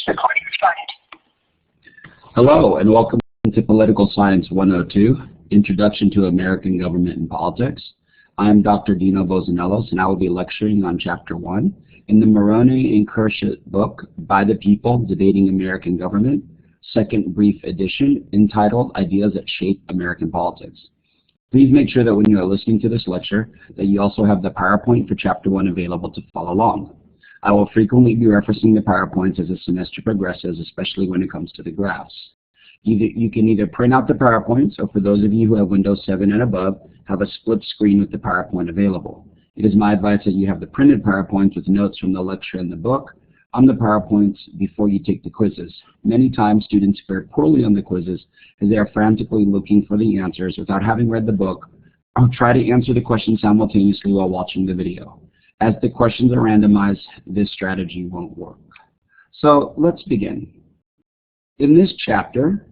Recording started. Hello, and welcome to Political Science 102, Introduction to American Government and Politics. I'm Dr. Dino Bosanellos, and I will be lecturing on Chapter 1 in the Moroni and Kershit book, By the People, Debating American Government, second brief edition, entitled Ideas That Shape American Politics. Please make sure that when you are listening to this lecture, that you also have the PowerPoint for Chapter 1 available to follow along. I will frequently be referencing the PowerPoints as the semester progresses, especially when it comes to the graphs. You can either print out the PowerPoints, or for those of you who have Windows 7 and above, have a split screen with the PowerPoint available. It is my advice that you have the printed PowerPoints with notes from the lecture and the book on the PowerPoints before you take the quizzes. Many times students fare poorly on the quizzes as they are frantically looking for the answers without having read the book, or try to answer the question simultaneously while watching the video. As the questions are randomized, this strategy won't work. So let's begin. In this chapter,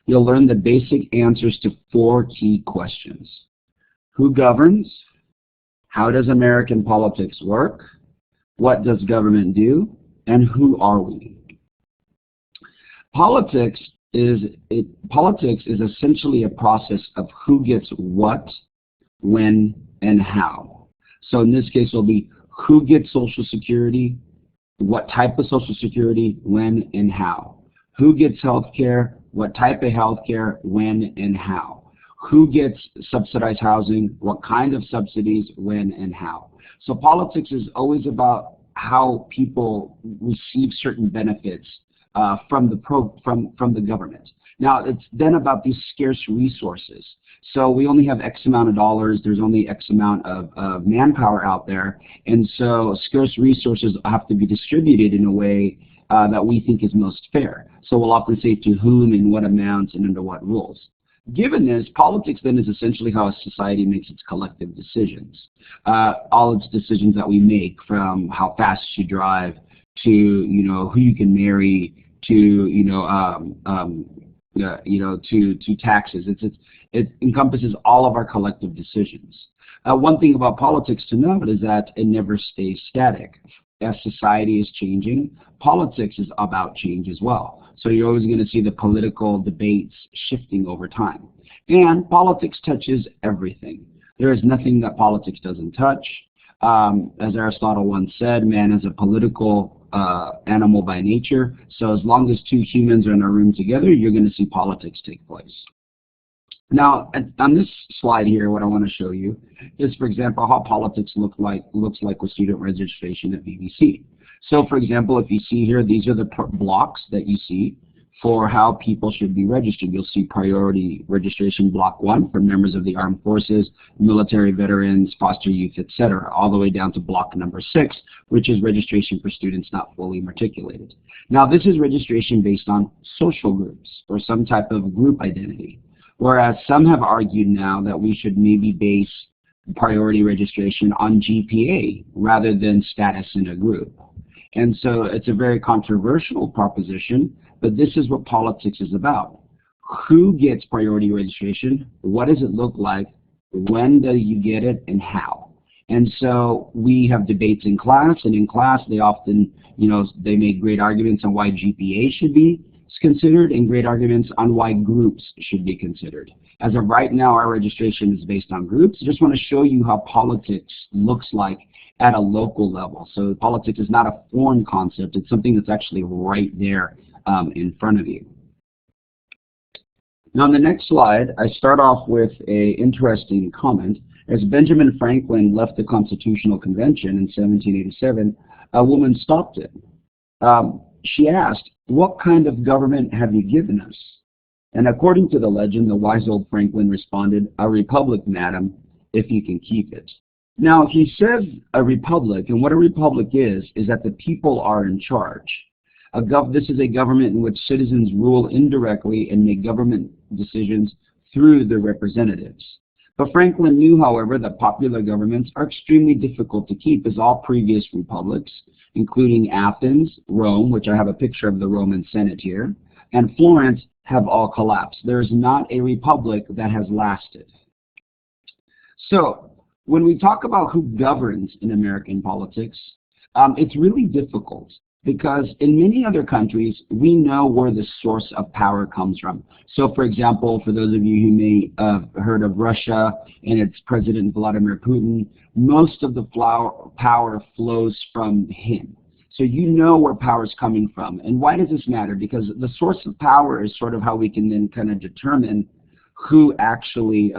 you'll learn the basic answers to 4 key questions. Who governs? How does American politics work? What does government do? And who are we? Politics is essentially a process of who gets what, when, and how. So in this case, it'll be who gets Social Security, what type of Social Security, when, and how. Who gets health care, what type of health care, when, and how. Who gets subsidized housing, what kind of subsidies, when, and how. So politics is always about how people receive certain benefits from the government. Now, it's then about these scarce resources. So we only have X amount of dollars, there's only X amount of manpower out there, and so scarce resources have to be distributed in a way that we think is most fair. So we'll often say to whom, in what amounts, and under what rules. Given this, politics then is essentially how a society makes its collective decisions. All its decisions that we make, from how fast you drive, to who you can marry, to to taxes. It encompasses all of our collective decisions. One thing about politics to note is that it never stays static. As society is changing, politics is about change as well. So you're always going to see the political debates shifting over time. And politics touches everything. There is nothing that politics doesn't touch. As Aristotle once said, man is a political animal by nature. So as long as 2 humans are in a room together, you're going to see politics take place. Now, on this slide here, what I want to show you is, for example, how politics looks like with student registration at BBC. So, for example, if you see here, these are the blocks that you see for how people should be registered. You'll see priority registration block 1 for members of the armed forces, military veterans, foster youth, etc., all the way down to block number 6, which is registration for students not fully matriculated. Now, this is registration based on social groups or some type of group identity. Whereas some have argued now that we should maybe base priority registration on GPA rather than status in a group. And so it's a very controversial proposition, but this is what politics is about. Who gets priority registration? What does it look like? When do you get it, and how? And so we have debates in class, and in class they often, they make great arguments on why GPA should be considered, and great arguments on why groups should be considered. As of right now, our registration is based on groups. I just want to show you how politics looks like at a local level. So politics is not a foreign concept. It's something that's actually right there in front of you. Now on the next slide, I start off with an interesting comment. As Benjamin Franklin left the Constitutional Convention in 1787, a woman stopped him. She asked, "What kind of government have you given us?" And according to the legend, the wise old Franklin responded, "A republic, madam, if you can keep it." Now, he says a republic, and what a republic is that the people are in charge. This is a government in which citizens rule indirectly and make government decisions through their representatives. But Franklin knew, however, that popular governments are extremely difficult to keep, as all previous republics, including Athens, Rome, which I have a picture of the Roman Senate here, and Florence, have all collapsed. There is not a republic that has lasted. So, when we talk about who governs in American politics, it's really difficult. Because in many other countries, we know where the source of power comes from. So for example, for those of you who may have heard of Russia and its President Vladimir Putin, most of the power flows from him. So you know where power is coming from. And why does this matter? Because the source of power is sort of how we can then kind of determine who actually,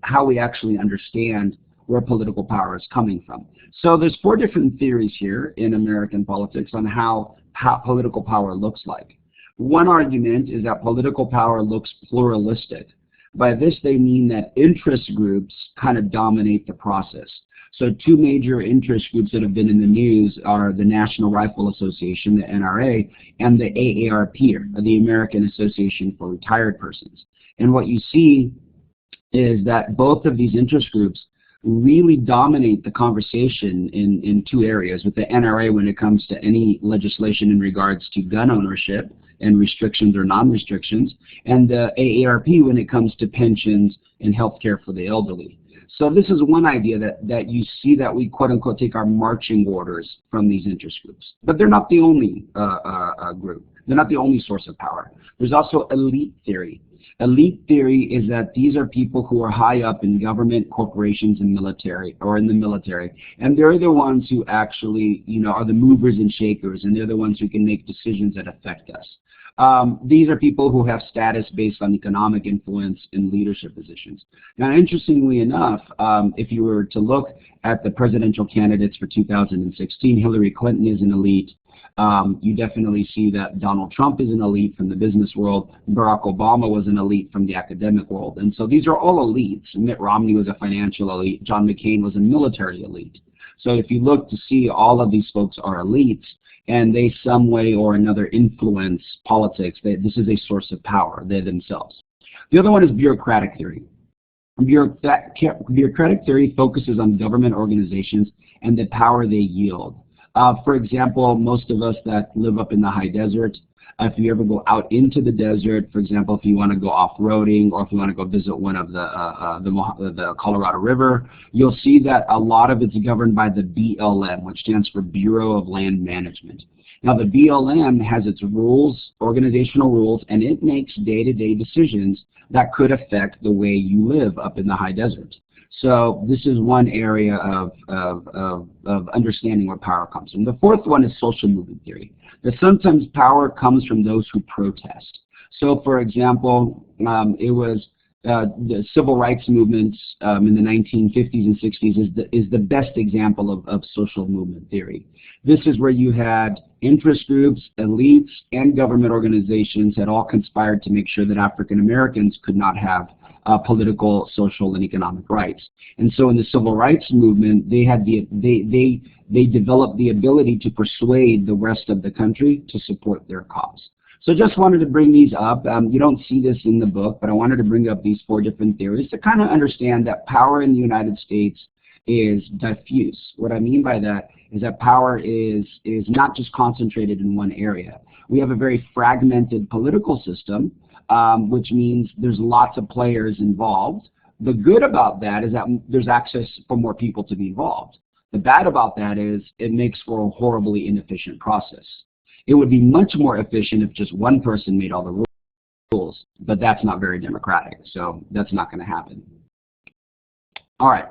how we actually understand where political power is coming from. So there's 4 different theories here in American politics on how political power looks like. One argument is that political power looks pluralistic. By this they mean that interest groups kind of dominate the process. So 2 major interest groups that have been in the news are the National Rifle Association, the NRA, and the AARP, or the American Association for Retired Persons. And what you see is that both of these interest groups really dominate the conversation in 2 areas. With the NRA when it comes to any legislation in regards to gun ownership and restrictions or non-restrictions, and the AARP when it comes to pensions and health care for the elderly. So this is one idea that you see that we quote-unquote take our marching orders from these interest groups. But they're not the only group. They're not the only source of power. There's also elite theory. Elite theory is that these are people who are high up in government, corporations, and military, or in the military, and they're the ones who actually, are the movers and shakers, and they're the ones who can make decisions that affect us. These are people who have status based on economic influence in leadership positions. Now, interestingly enough, if you were to look at the presidential candidates for 2016, Hillary Clinton is an elite. You definitely see that Donald Trump is an elite from the business world. Barack Obama was an elite from the academic world. And so these are all elites. Mitt Romney was a financial elite. John McCain was a military elite. So if you look to see, all of these folks are elites, and they some way or another influence politics. This is a source of power, they themselves. The other one is bureaucratic theory. Bureaucratic theory focuses on government organizations and the power they yield. For example, most of us that live up in the high desert, if you ever go out into the desert, for example, if you want to go off-roading or if you want to go visit one of the Colorado River, you'll see that a lot of it's governed by the BLM, which stands for Bureau of Land Management. Now, the BLM has its rules, organizational rules, and it makes day-to-day decisions that could affect the way you live up in the high desert. So this is one area of understanding where power comes from. The 4th one is social movement theory. That sometimes power comes from those who protest. So for example, it was the civil rights movements in the 1950s and 60s is the best example of social movement theory. This is where you had interest groups, elites, and government organizations had all conspired to make sure that African Americans could not have political, social, and economic rights. And so in the civil rights movement, they had they developed the ability to persuade the rest of the country to support their cause. So just wanted to bring these up. You don't see this in the book, but I wanted to bring up these 4 different theories to kind of understand that power in the United States is diffuse. What I mean by that is that power is not just concentrated in one area. We have a very fragmented political system, which means there's lots of players involved. The good about that is that there's access for more people to be involved. The bad about that is it makes for a horribly inefficient process. It would be much more efficient if just one person made all the rules, but that's not very democratic, so that's not going to happen. All right,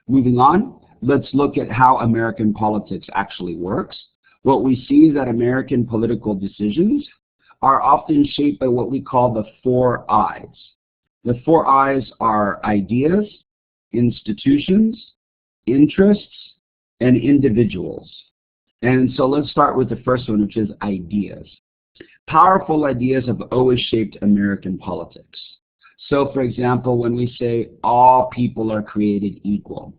moving on, let's look at how American politics actually works. What we see is that American political decisions are often shaped by what we call the 4 I's. The 4 I's are ideas, institutions, interests, and individuals. And so let's start with the first one, which is ideas. Powerful ideas have always shaped American politics. So for example, when we say all people are created equal,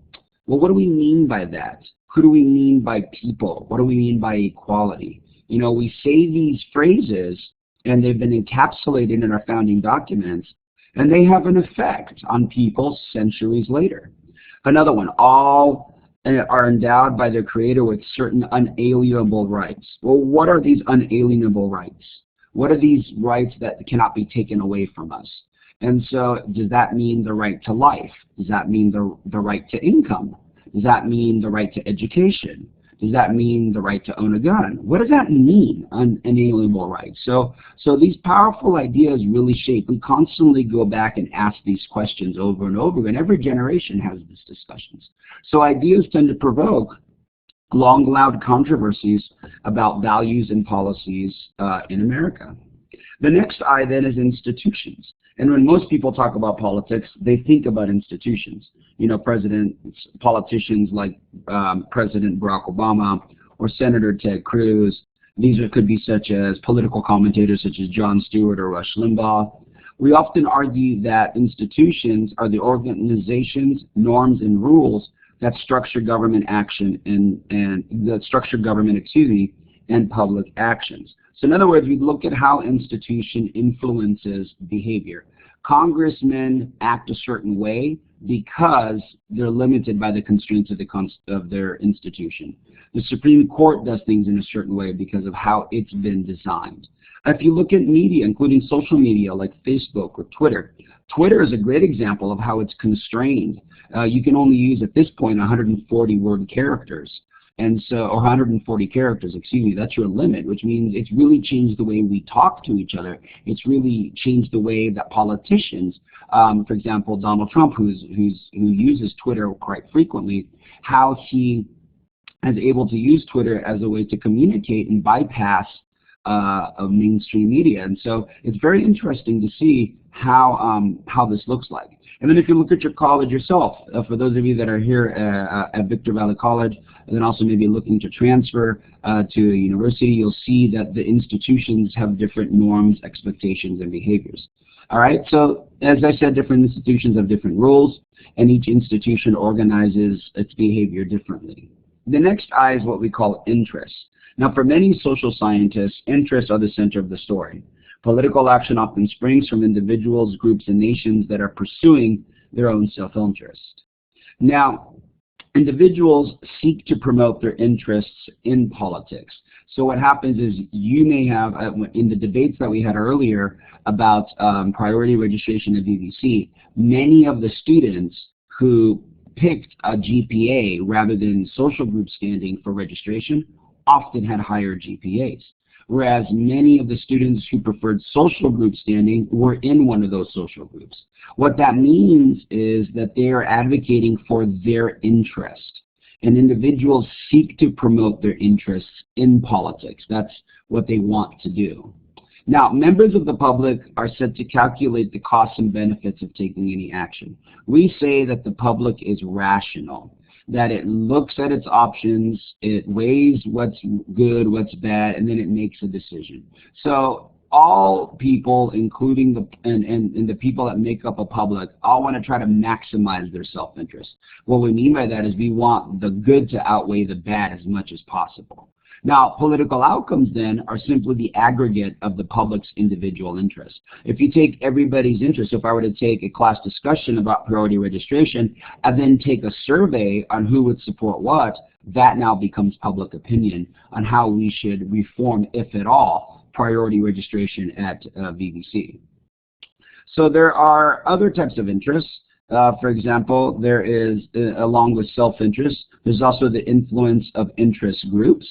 well, what do we mean by that? Who do we mean by people? What do we mean by equality? We say these phrases, and they've been encapsulated in our founding documents, and they have an effect on people centuries later. Another one, all are endowed by their creator with certain unalienable rights. Well, what are these unalienable rights? What are these rights that cannot be taken away from us? And so does that mean the right to life? Does that mean the right to income? Does that mean the right to education? Does that mean the right to own a gun? What does that mean, an inalienable right? So these powerful ideas really shape. We constantly go back and ask these questions over and over again. Every generation has these discussions. So ideas tend to provoke long, loud controversies about values and policies in America. The next I then is institutions. And when most people talk about politics, they think about institutions. You know, politicians like President Barack Obama or Senator Ted Cruz. These could be such as political commentators such as Jon Stewart or Rush Limbaugh. We often argue that institutions are the organizations, norms, and rules that structure government action and that structure government, and public actions. So in other words, we look at how institution influences behavior. Congressmen act a certain way because they're limited by the constraints of their institution. The Supreme Court does things in a certain way because of how it's been designed. If you look at media, including social media like Facebook or Twitter, Twitter is a great example of how it's constrained. You can only use at this point 140 word characters. And so, or 140 characters, excuse me, that's your limit, which means it's really changed the way we talk to each other. It's really changed the way that politicians, for example, Donald Trump, who uses Twitter quite frequently, how he is able to use Twitter as a way to communicate and bypass of mainstream media. And so it's very interesting to see how this looks like. And then if you look at your college yourself, for those of you that are here at Victor Valley College, and then also maybe looking to transfer to a university, you'll see that the institutions have different norms, expectations, and behaviors. All right, so as I said, different institutions have different rules, and each institution organizes its behavior differently. The next I is what we call interests. Now, for many social scientists, interests are the center of the story. Political action often springs from individuals, groups, and nations that are pursuing their own self-interest. Now, individuals seek to promote their interests in politics. So what happens is you may have, in the debates that we had earlier about priority registration at VVC, many of the students who picked a GPA rather than social group standing for registration often had higher GPAs. Whereas many of the students who preferred social group standing were in one of those social groups. What that means is that they are advocating for their interest. And individuals seek to promote their interests in politics. That's what they want to do. Now, members of the public are set to calculate the costs and benefits of taking any action. We say that the public is rational, that it looks at its options, it weighs what's good, what's bad, and then it makes a decision. So all people, including the people that make up a public, all want to try to maximize their self-interest. What we mean by that is we want the good to outweigh the bad as much as possible. Now, political outcomes then are simply the aggregate of the public's individual interests. If you take everybody's interest, if I were to take a class discussion about priority registration and then take a survey on who would support what, that now becomes public opinion on how we should reform, if at all, priority registration at VVC. So there are other types of interests. For example, there is, along with self-interest, there's also the influence of interest groups.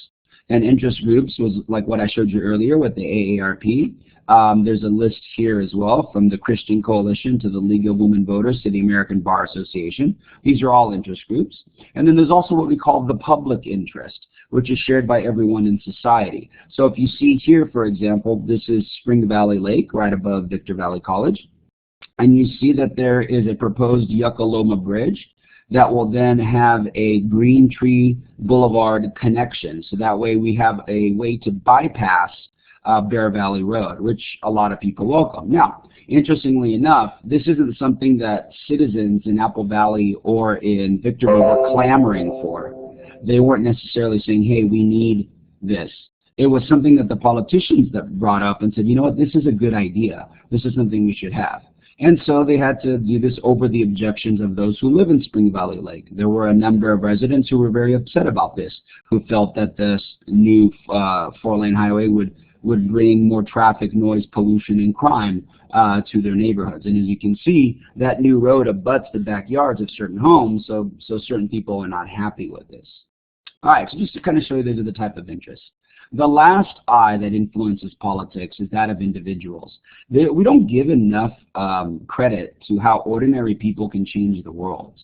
And interest groups was like what I showed you earlier with the AARP. There's a list here as well, from the Christian Coalition to the League of Women Voters to the American Bar Association. These are all interest groups. And then there's also what we call the public interest, which is shared by everyone in society. So if you see here, for example, this is Spring Valley Lake right above Victor Valley College. And you see that there is a proposed Yucca-Loma Bridge that will then have a Green Tree Boulevard connection. So that way we have a way to bypass Bear Valley Road, which a lot of people welcome. Now, interestingly enough, this isn't something that citizens in Apple Valley or in Victorville were clamoring for. They weren't necessarily saying, hey, we need this. It was something that the politicians that brought up and said, you know what, this is a good idea. This is something we should have. And so they had to do this over the objections of those who live in Spring Valley Lake. There were a number of residents who were very upset about this, who felt that this new four-lane highway would bring more traffic, noise, pollution, and crime to their neighborhoods. And as you can see, that new road abuts the backyards of certain homes, so certain people are not happy with this. All right, so just to kind of show you these are the type of interests. The last I that influences politics is that of individuals. We don't give enough credit to how ordinary people can change the world.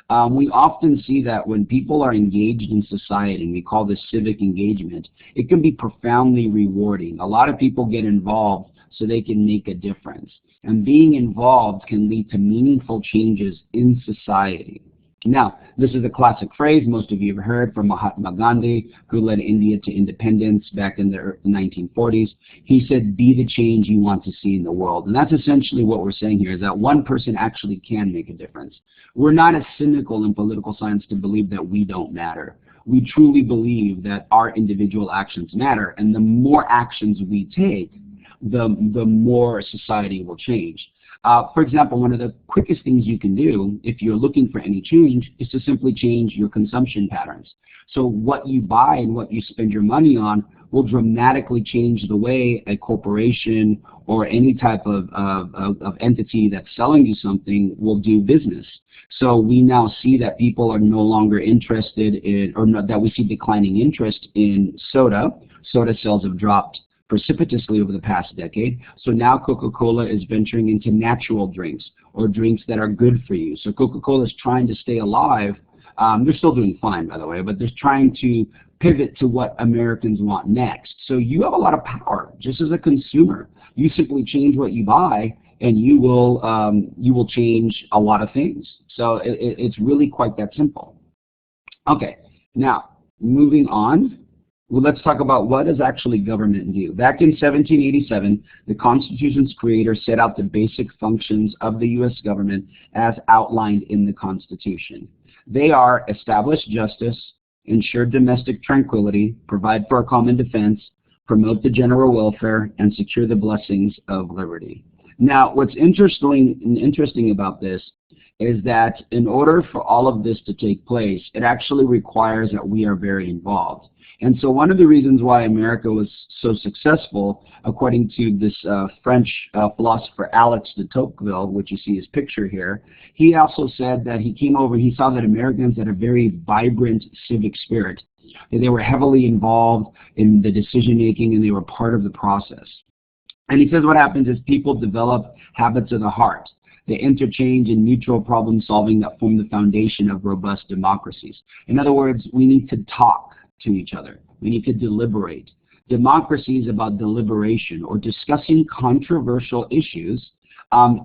We often see that when people are engaged in society, and we call this civic engagement, it can be profoundly rewarding. A lot of people get involved so they can make a difference. And being involved can lead to meaningful changes in society. Now, this is a classic phrase most of you have heard from Mahatma Gandhi, who led India to independence back in the 1940s. He said, be the change you want to see in the world. And that's essentially what we're saying here, is that one person actually can make a difference. We're not as cynical in political science to believe that we don't matter. We truly believe that our individual actions matter, and the more actions we take, the more society will change. For example, one of the quickest things you can do if you're looking for any change is to simply change your consumption patterns. So what you buy and what you spend your money on will dramatically change the way a corporation or any type of entity that's selling you something will do business. So we now see that people are no longer interested in, or that we see declining interest in soda. Soda sales have dropped precipitously over the past decade. So now Coca-Cola is venturing into natural drinks, or drinks that are good for you. So Coca-Cola is trying to stay alive. They're still doing fine, by the way, but they're trying to pivot to what Americans want next. So you have a lot of power just as a consumer. You simply change what you buy, and you will change a lot of things. So it's really quite that simple. Okay, now moving on. Well, let's talk about what does actually government do. Back in 1787, the Constitution's creator set out the basic functions of the U.S. government as outlined in the Constitution. They are establish justice, ensure domestic tranquility, provide for a common defense, promote the general welfare, and secure the blessings of liberty. Now, what's interesting about this is that in order for all of this to take place, it actually requires that we are very involved. And so one of the reasons why America was so successful, according to this French philosopher Alex de Tocqueville, which you see his picture here, he also said that he came over, he saw that Americans had a very vibrant civic spirit. They were heavily involved in the decision-making, and they were part of the process. And he says what happens is people develop habits of the heart. They interchange in mutual problem solving that form the foundation of robust democracies. In other words, we need to talk to each other. We need to deliberate. Democracy is about deliberation, or discussing controversial issues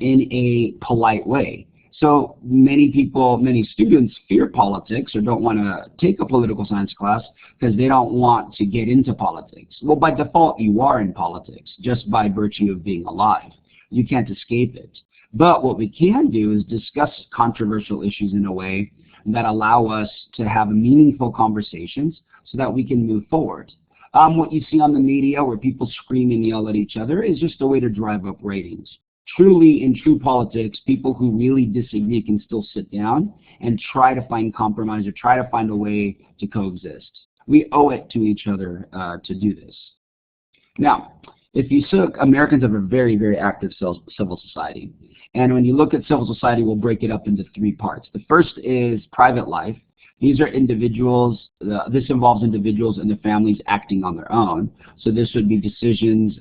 in a polite way. So many people, many students fear politics or don't want to take a political science class because they don't want to get into politics. Well, by default, you are in politics just by virtue of being alive. You can't escape it. But what we can do is discuss controversial issues in a way that allow us to have meaningful conversations so that we can move forward. What you see on the media where people scream and yell at each other is just a way to drive up ratings. Truly, in true politics, people who really disagree can still sit down and try to find compromise or try to find a way to coexist. We owe it to each other to do this. Now, if you look, Americans have a very, very active civil society. And when you look at civil society, we'll break it up into three parts. The first is private life. These are individuals, this involves individuals and their families acting on their own. So this would be decisions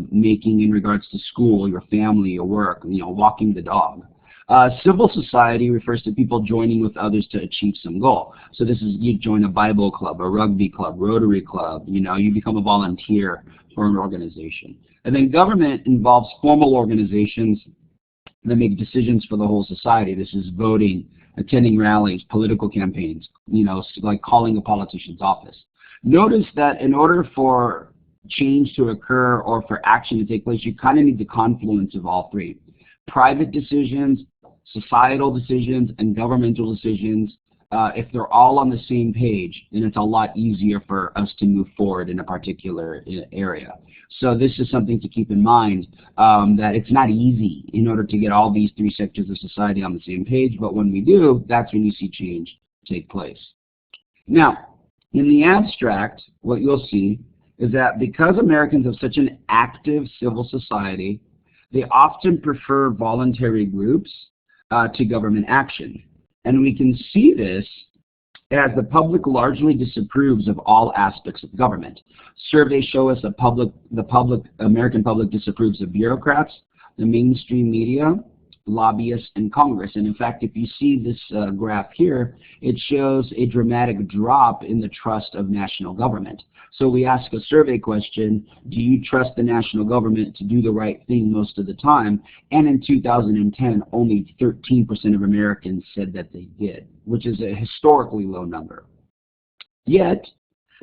making in regards to school, your family, your work, walking the dog. Civil society refers to people joining with others to achieve some goal. So this is, you join a Bible club, a rugby club, Rotary club, you become a volunteer for an organization. And then government involves formal organizations that make decisions for the whole society. This is voting, attending rallies, political campaigns, like calling a politician's office. Notice that in order for change to occur or for action to take place, you kind of need the confluence of all three. Private decisions, societal decisions, and governmental decisions. If they're all on the same page, then it's a lot easier for us to move forward in a particular area. So this is something to keep in mind, that it's not easy in order to get all these three sectors of society on the same page, but when we do, that's when you see change take place. Now, in the abstract, what you'll see is that because Americans have such an active civil society, they often prefer voluntary groups to government action. And we can see this As the public largely disapproves of all aspects of government. Surveys show us the American public disapproves of bureaucrats, the mainstream media, lobbyists, and Congress. And in fact, if you see this graph here, it shows a dramatic drop in the trust of national government. So we ask a survey question, do you trust the national government to do the right thing most of the time? And in 2010, only 13% of Americans said that they did, which is a historically low number. Yet,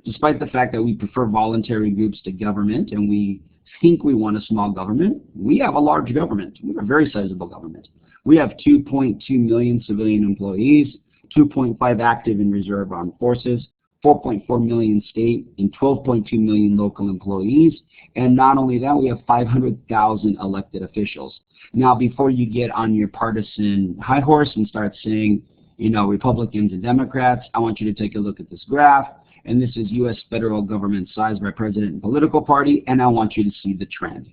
despite the fact that we prefer voluntary groups to government and we think we want a small government, we have a large government. We have a very sizable government. We have 2.2 million civilian employees, 2.5 active and reserve armed forces, 4.4 million state and 12.2 million local employees. And not only that, we have 500,000 elected officials. Now, before you get on your partisan high horse and start saying, you know, Republicans and Democrats, I want you to take a look at this graph. And this is U.S. federal government size by president and political party, and I want you to see the trend.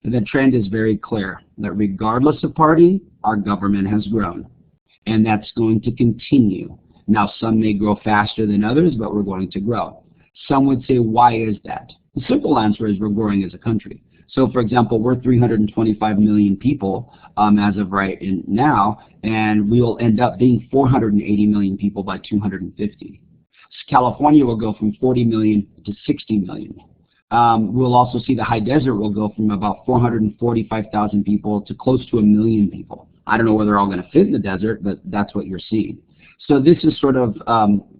And the trend is very clear, that regardless of party, our government has grown. And that's going to continue. Now, some may grow faster than others, but we're going to grow. Some would say, why is that? The simple answer is we're growing as a country. So, for example, we're 325 million people as of right now, and we will end up being 480 million people by 250. California will go from 40 million to 60 million. We'll also see the high desert will go from about 445,000 people to close to 1 million people. I don't know whether they're all going to fit in the desert, but that's what you're seeing. So this is sort of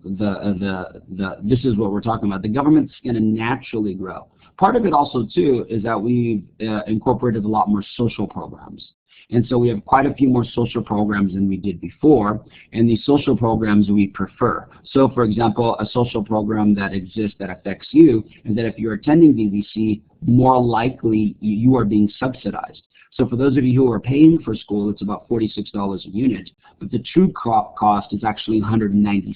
this is what we're talking about. The government's going to naturally grow. Part of it also too is that we've incorporated a lot more social programs. And so we have quite a few more social programs than we did before, and these social programs we prefer. So for example, a social program that exists that affects you is that if you're attending DVC, more likely you are being subsidized. So for those of you who are paying for school, it's about $46 a unit, but the true cost is actually $196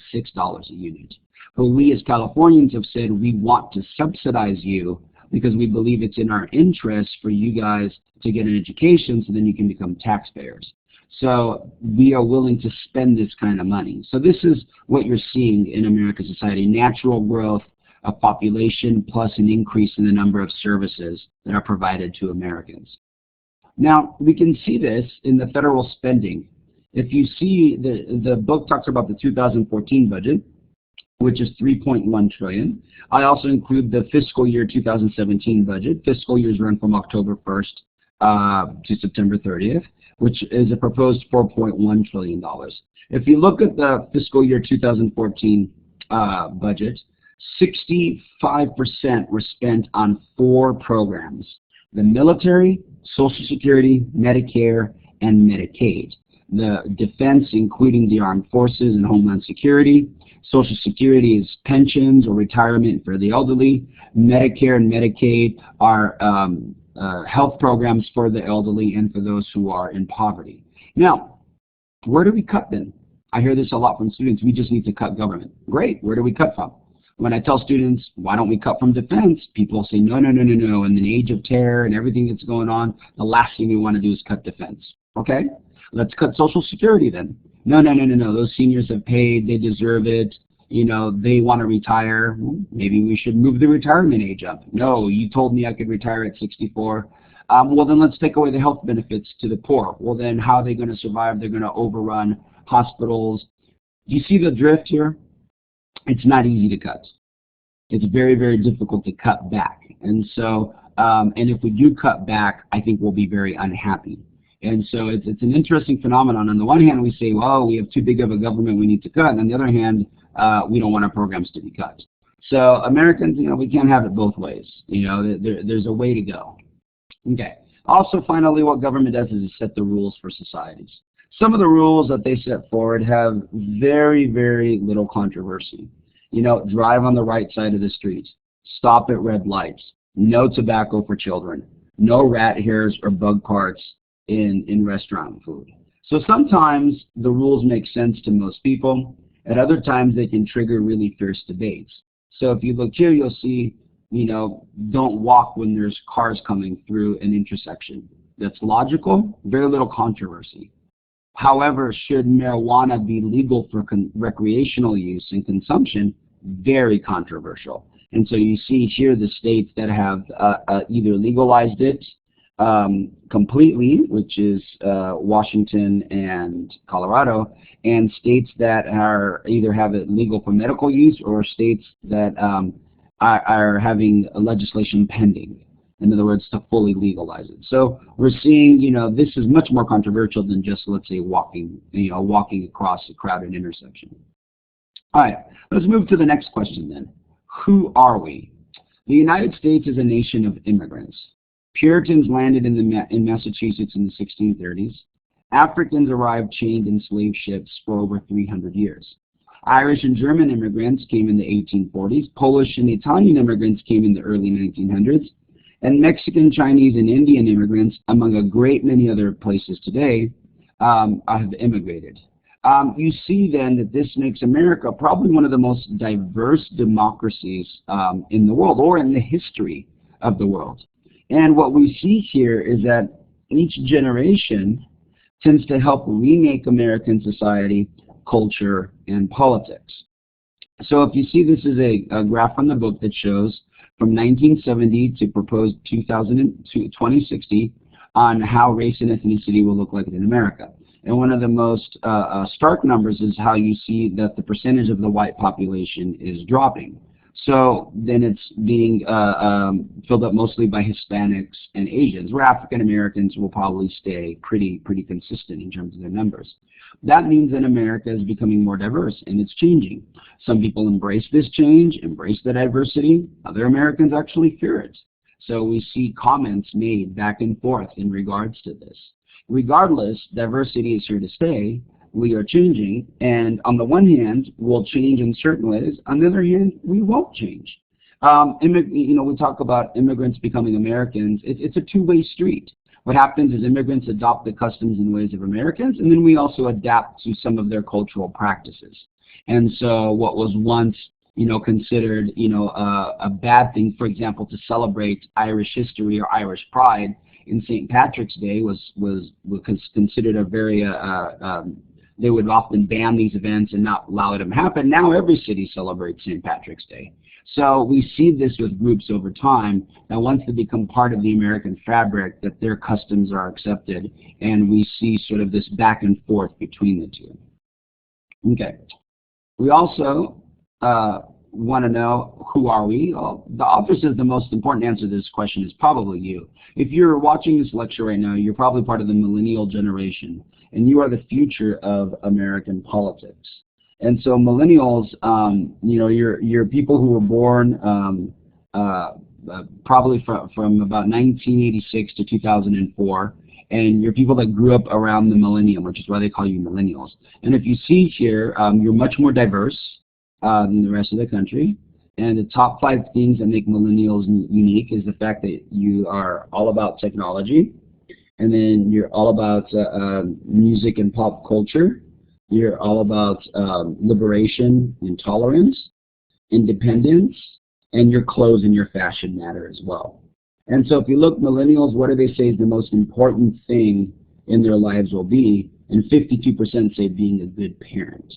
a unit. But we as Californians have said we want to subsidize you because we believe it's in our interest for you guys to get an education so then you can become taxpayers. So we are willing to spend this kind of money. So this is what you're seeing in American society, natural growth of population plus an increase in the number of services that are provided to Americans. Now, we can see this in the federal spending. If you see, the book talks about the 2014 budget, which is $3.1 trillion. I also include the fiscal year 2017 budget. Fiscal years run from October 1st to September 30th, which is a proposed $4.1 trillion. If you look at the fiscal year 2014 budget, 65% were spent on 4 programs: the military, Social Security, Medicare, and Medicaid. The defense, including the armed forces and Homeland Security. Social Security is pensions or retirement for the elderly. Medicare and Medicaid are health programs for the elderly and for those who are in poverty. Now, where do we cut then? I hear this a lot from students. We just need to cut government. Great. Where do we cut from? When I tell students, why don't we cut from defense? People say, no, no, no, no, no. In the age of terror and everything that's going on, the last thing we want to do is cut defense. Okay? Let's cut Social Security then. No, no, no, no, no. Those seniors have paid. They deserve it. You know, they want to retire. Maybe we should move the retirement age up. No, you told me I could retire at 64. Well, then let's take away the health benefits to the poor. Well, then how are they going to survive? They're going to overrun hospitals. Do you see the drift here? It's not easy to cut. It's very, very difficult to cut back. And so, and if we do cut back, I think we'll be very unhappy. And so it's an interesting phenomenon. On the one hand, we say, well, we have too big of a government, we need to cut. And on the other hand, we don't want our programs to be cut. So Americans, you know, we can't have it both ways. You know, there's a way to go. Okay. Also, finally, what government does is set the rules for societies. Some of the rules that they set forward have very, very little controversy. You know, drive on the right side of the street. Stop at red lights. No tobacco for children. No rat hairs or bug parts in restaurant food. So sometimes the rules make sense to most people. At other times, they can trigger really fierce debates. So if you look here, you'll see, you know, don't walk when there's cars coming through an intersection. That's logical, very little controversy. However, should marijuana be legal for recreational use and consumption? Very controversial. And so you see here the states that have either legalized it completely, which is Washington and Colorado, and states that are either have it legal for medical use, or states that are having a legislation pending. In other words, to fully legalize it. So we're seeing, this is much more controversial than just, let's say, walking across a crowded intersection. All right, let's move to the next question then. Who are we? The United States is a nation of immigrants. Puritans landed in Massachusetts in the 1630s. Africans arrived chained in slave ships for over 300 years. Irish and German immigrants came in the 1840s. Polish and Italian immigrants came in the early 1900s. And Mexican, Chinese, and Indian immigrants, among a great many other places today, have immigrated. You see then that this makes America probably one of the most diverse democracies in the world, or in the history of the world. And what we see here is that each generation tends to help remake American society, culture, and politics. So if you see, this is a graph from the book that shows from 1970 to proposed 2060 on how race and ethnicity will look like in America. And one of the most stark numbers is how you see that the percentage of the white population is dropping. So then it's being filled up mostly by Hispanics and Asians, where African Americans will probably stay pretty consistent in terms of their numbers. That means that America is becoming more diverse, and it's changing. Some people embrace this change, embrace the diversity. Other Americans actually fear it. So we see comments made back and forth in regards to this. Regardless, diversity is here to stay. We are changing, and on the one hand, we'll change in certain ways. On the other hand, we won't change. We talk about immigrants becoming Americans. It's a two-way street. What happens is immigrants adopt the customs and ways of Americans, and then we also adapt to some of their cultural practices. And so what was once considered a bad thing, for example, to celebrate Irish history or Irish pride in St. Patrick's Day was considered a very they would often ban these events and not allow them to happen. Now every city celebrates St. Patrick's Day. So we see this with groups over time, that once they become part of the American fabric, that their customs are accepted, and we see sort of this back and forth between the two. Okay. We also want to know, who are we? Well, the author says the most important answer to this question is probably you. If you're watching this lecture right now, you're probably part of the millennial generation, and you are the future of American politics. And so millennials, you're people who were born probably from about 1986 to 2004, and you're people that grew up around the millennium, which is why they call you millennials. And if you see here, you're much more diverse than the rest of the country. And the top 5 things that make millennials unique is the fact that you are all about technology, and then you're all about music and pop culture. You're all about liberation and tolerance, independence, and your clothes and your fashion matter as well. And so if you look, millennials, what do they say is the most important thing in their lives will be? And 52% say being a good parent.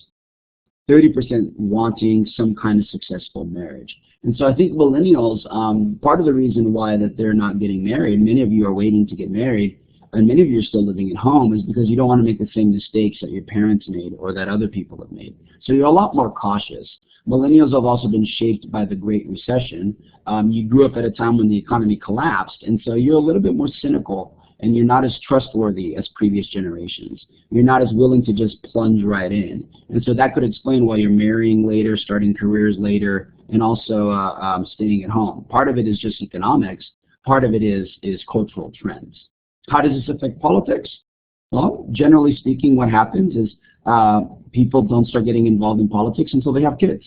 30% wanting some kind of successful marriage. And so I think millennials, part of the reason why that they're not getting married, many of you are waiting to get married, and many of you are still living at home, is because you don't want to make the same mistakes that your parents made or that other people have made. So you're a lot more cautious. Millennials have also been shaped by the Great Recession. You grew up at a time when the economy collapsed, and so you're a little bit more cynical, and you're not as trustworthy as previous generations. You're not as willing to just plunge right in. And so that could explain why you're marrying later, starting careers later, and also staying at home. Part of it is just economics. Part of it is cultural trends. How does this affect politics? Well, generally speaking, what happens is people don't start getting involved in politics until they have kids.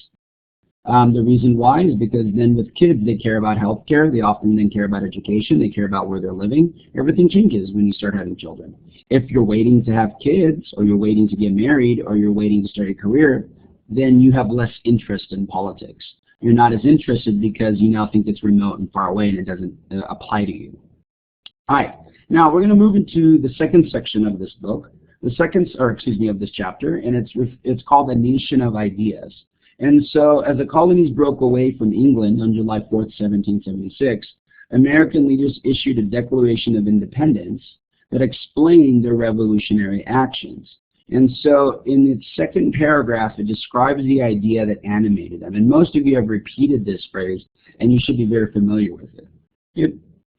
The reason why is because then with kids, they care about healthcare. They often then care about education. They care about where they're living. Everything changes when you start having children. If you're waiting to have kids, or you're waiting to get married, or you're waiting to start a career, then you have less interest in politics. You're not as interested because you now think it's remote and far away and it doesn't apply to you. All right. Now, we're going to move into the second section of this book, the second, or excuse me, of this chapter, and it's called A Nation of Ideas. And so as the colonies broke away from England on July 4th, 1776, American leaders issued a Declaration of Independence that explained their revolutionary actions. And so in its second paragraph, it describes the idea that animated them. And most of you have repeated this phrase, and you should be very familiar with it. It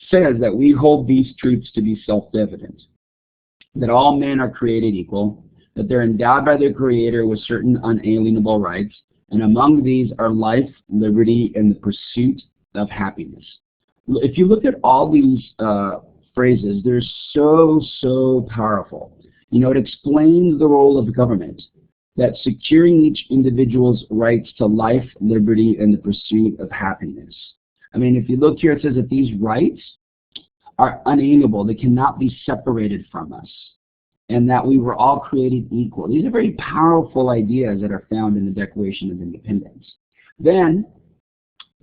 says that we hold these truths to be self-evident, that all men are created equal, that they're endowed by their Creator with certain unalienable rights, and among these are life, liberty, and the pursuit of happiness. If you look at all these phrases, they're so powerful. You know, it explains the role of government, that securing each individual's rights to life, liberty, and the pursuit of happiness. I mean, if you look here, it says that these rights are unalienable. They cannot be separated from us, and that we were all created equal. These are very powerful ideas that are found in the Declaration of Independence. Then,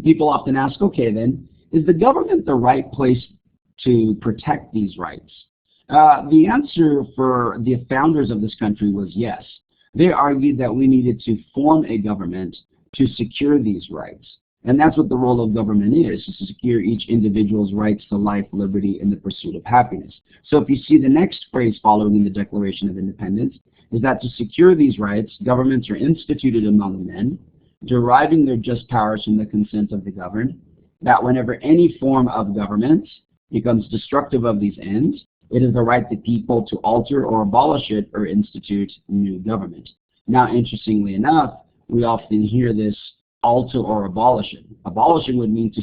people often ask, okay then, is the government the right place to protect these rights? The answer for the founders of this country was yes. They argued that we needed to form a government to secure these rights. And that's what the role of government is to secure each individual's rights to life, liberty, and the pursuit of happiness. So if you see the next phrase following in the Declaration of Independence, is that to secure these rights, governments are instituted among men, deriving their just powers from the consent of the governed, that whenever any form of government becomes destructive of these ends, it is the right of the people to alter or abolish it or institute new government. Now, interestingly enough, we often hear this alter or abolish it. Abolishing would mean to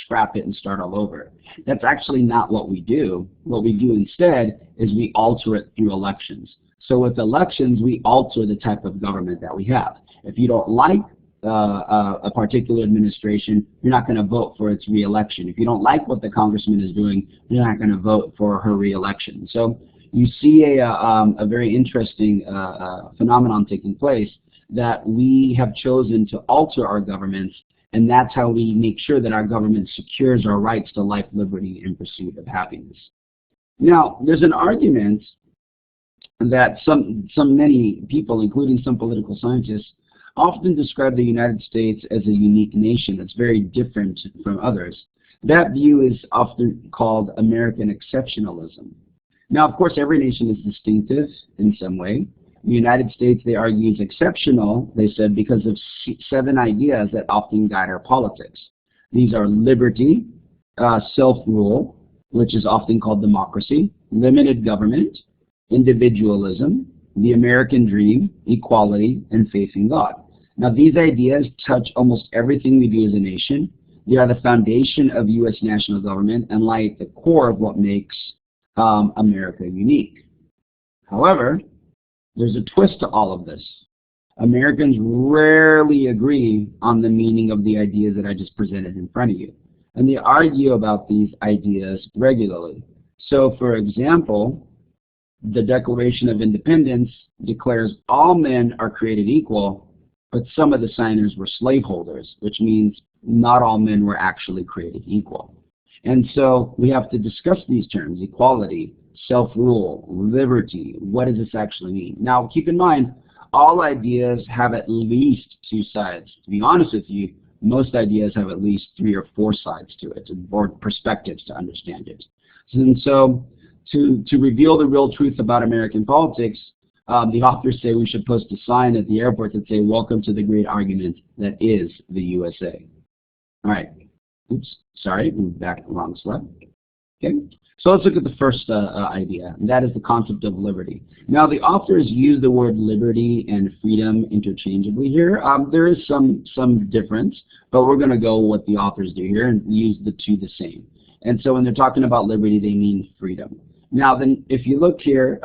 scrap it and start all over. That's actually not what we do. What we do instead is we alter it through elections. So with elections, we alter the type of government that we have. If you don't like a particular administration, you're not going to vote for its re-election. If you don't like what the congressman is doing, you're not going to vote for her re-election. So you see a very interesting phenomenon taking place, that we have chosen to alter our governments, and that's how we make sure that our government secures our rights to life, liberty, and pursuit of happiness. Now, there's an argument that many people, including some political scientists, often describe the United States as a unique nation that's very different from others. That view is often called American exceptionalism. Now, of course, every nation is distinctive in some way. The United States, they argue, is exceptional, they said, because of 7 ideas that often guide our politics. These are liberty, self-rule, which is often called democracy, limited government, individualism, the American dream, equality, and faith in God. Now, these ideas touch almost everything we do as a nation. They are the foundation of U.S. national government and lie at the core of what makes America unique. However, there's a twist to all of this. Americans rarely agree on the meaning of the ideas that I just presented in front of you, and they argue about these ideas regularly. So, for example, the Declaration of Independence declares all men are created equal, but some of the signers were slaveholders, which means not all men were actually created equal. And so we have to discuss these terms: equality, self-rule, liberty. What does this actually mean? Now, keep in mind, all ideas have at least 2 sides. To be honest with you, most ideas have at least 3 or 4 sides to it, or perspectives to understand it. And so to reveal the real truth about American politics, the authors say we should post a sign at the airport that say, "Welcome to the great argument that is the USA." All right. Oops, sorry, moved back wrong slide. Okay. So let's look at the first idea, and that is the concept of liberty. Now, the authors use the word liberty and freedom interchangeably here. There is some difference, but we're going to go with what the authors do here and use the two the same. And so when they're talking about liberty, they mean freedom. Now, then, if you look here,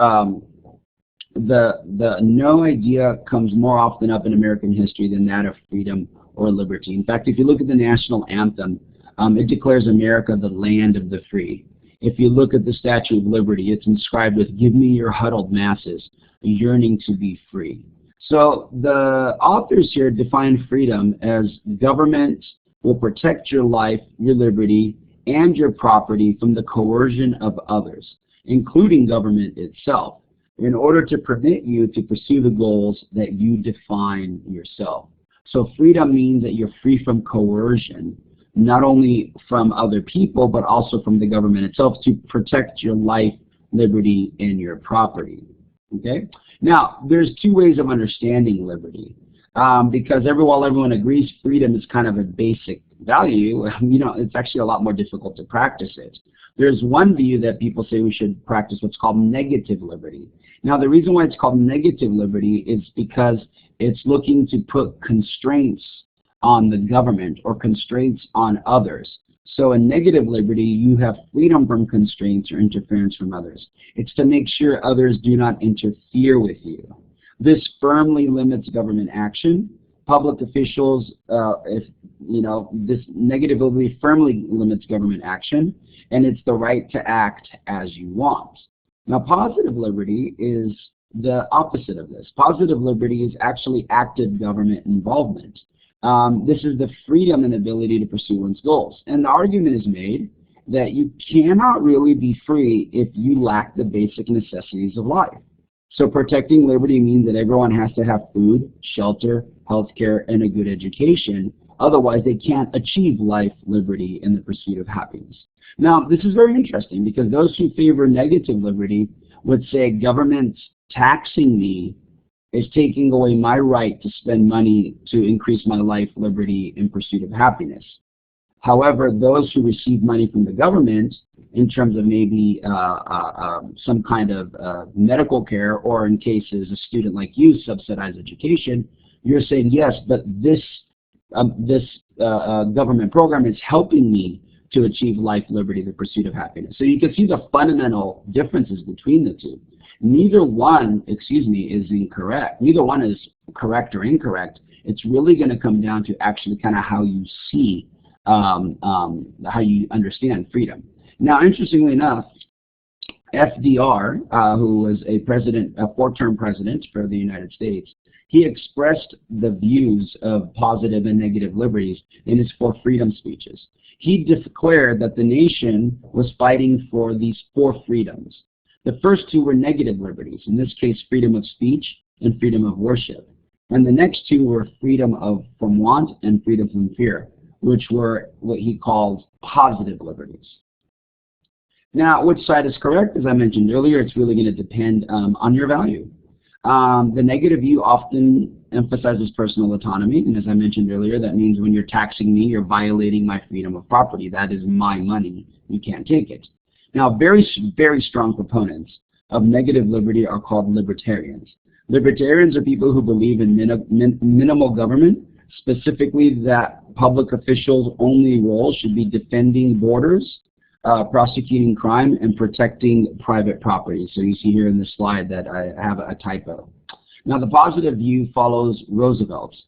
the no idea comes more often up in American history than that of freedom or liberty. In fact, if you look at the national anthem, it declares America the land of the free. If you look at the Statue of Liberty, it's inscribed with, "Give me your huddled masses, yearning to be free." So the authors here define freedom as government will protect your life, your liberty, and your property from the coercion of others, including government itself. in order to permit you to pursue the goals that you define yourself. So freedom means that you're free from coercion, not only from other people, but also from the government itself to protect your life, liberty, and your property. Okay? Now, there's two ways of understanding liberty. Because while everyone agrees freedom is kind of a basic value, it's actually a lot more difficult to practice it. There's one view that people say we should practice what's called negative liberty. Now, the reason why it's called negative liberty is because it's looking to put constraints on the government or constraints on others. So in negative liberty, you have freedom from constraints or interference from others. It's to make sure others do not interfere with you. This firmly limits government action. Public officials, this negative liberty firmly limits government action, and it's the right to act as you want. Now, positive liberty is the opposite of this. Positive liberty is actually active government involvement. This is the freedom and ability to pursue one's goals. And the argument is made that you cannot really be free if you lack the basic necessities of life. So protecting liberty means that everyone has to have food, shelter, healthcare, and a good education. Otherwise, they can't achieve life, liberty, and the pursuit of happiness. Now, this is very interesting because those who favor negative liberty would say government taxing me is taking away my right to spend money to increase my life, liberty, and pursuit of happiness. However, those who receive money from the government in terms of maybe some kind of medical care, or in cases a student like you, subsidized education, you're saying, yes, but this government program is helping me to achieve life, liberty, the pursuit of happiness. So you can see the fundamental differences between the two. Neither one, is incorrect. Neither one is correct or incorrect. It's really going to come down to actually kind of how you see how you understand freedom. Now, interestingly enough, FDR, who was a four-term president for the United States, he expressed the views of positive and negative liberties in his 4 freedom speeches. He declared that the nation was fighting for these 4 freedoms. The first 2 were negative liberties, in this case, freedom of speech and freedom of worship. And the next 2 were freedom from want and freedom from fear, which were what he called positive liberties. Now, which side is correct? As I mentioned earlier, it's really going to depend on your value. The negative view often emphasizes personal autonomy, and as I mentioned earlier, that means when you're taxing me, you're violating my freedom of property. That is my money. You can't take it. Now, very, very strong proponents of negative liberty are called libertarians. Libertarians are people who believe in minimal government, specifically that public officials' only role should be defending borders, prosecuting crime, and protecting private property. So you see here in this slide that I have a typo. Now, the positive view follows Roosevelt's.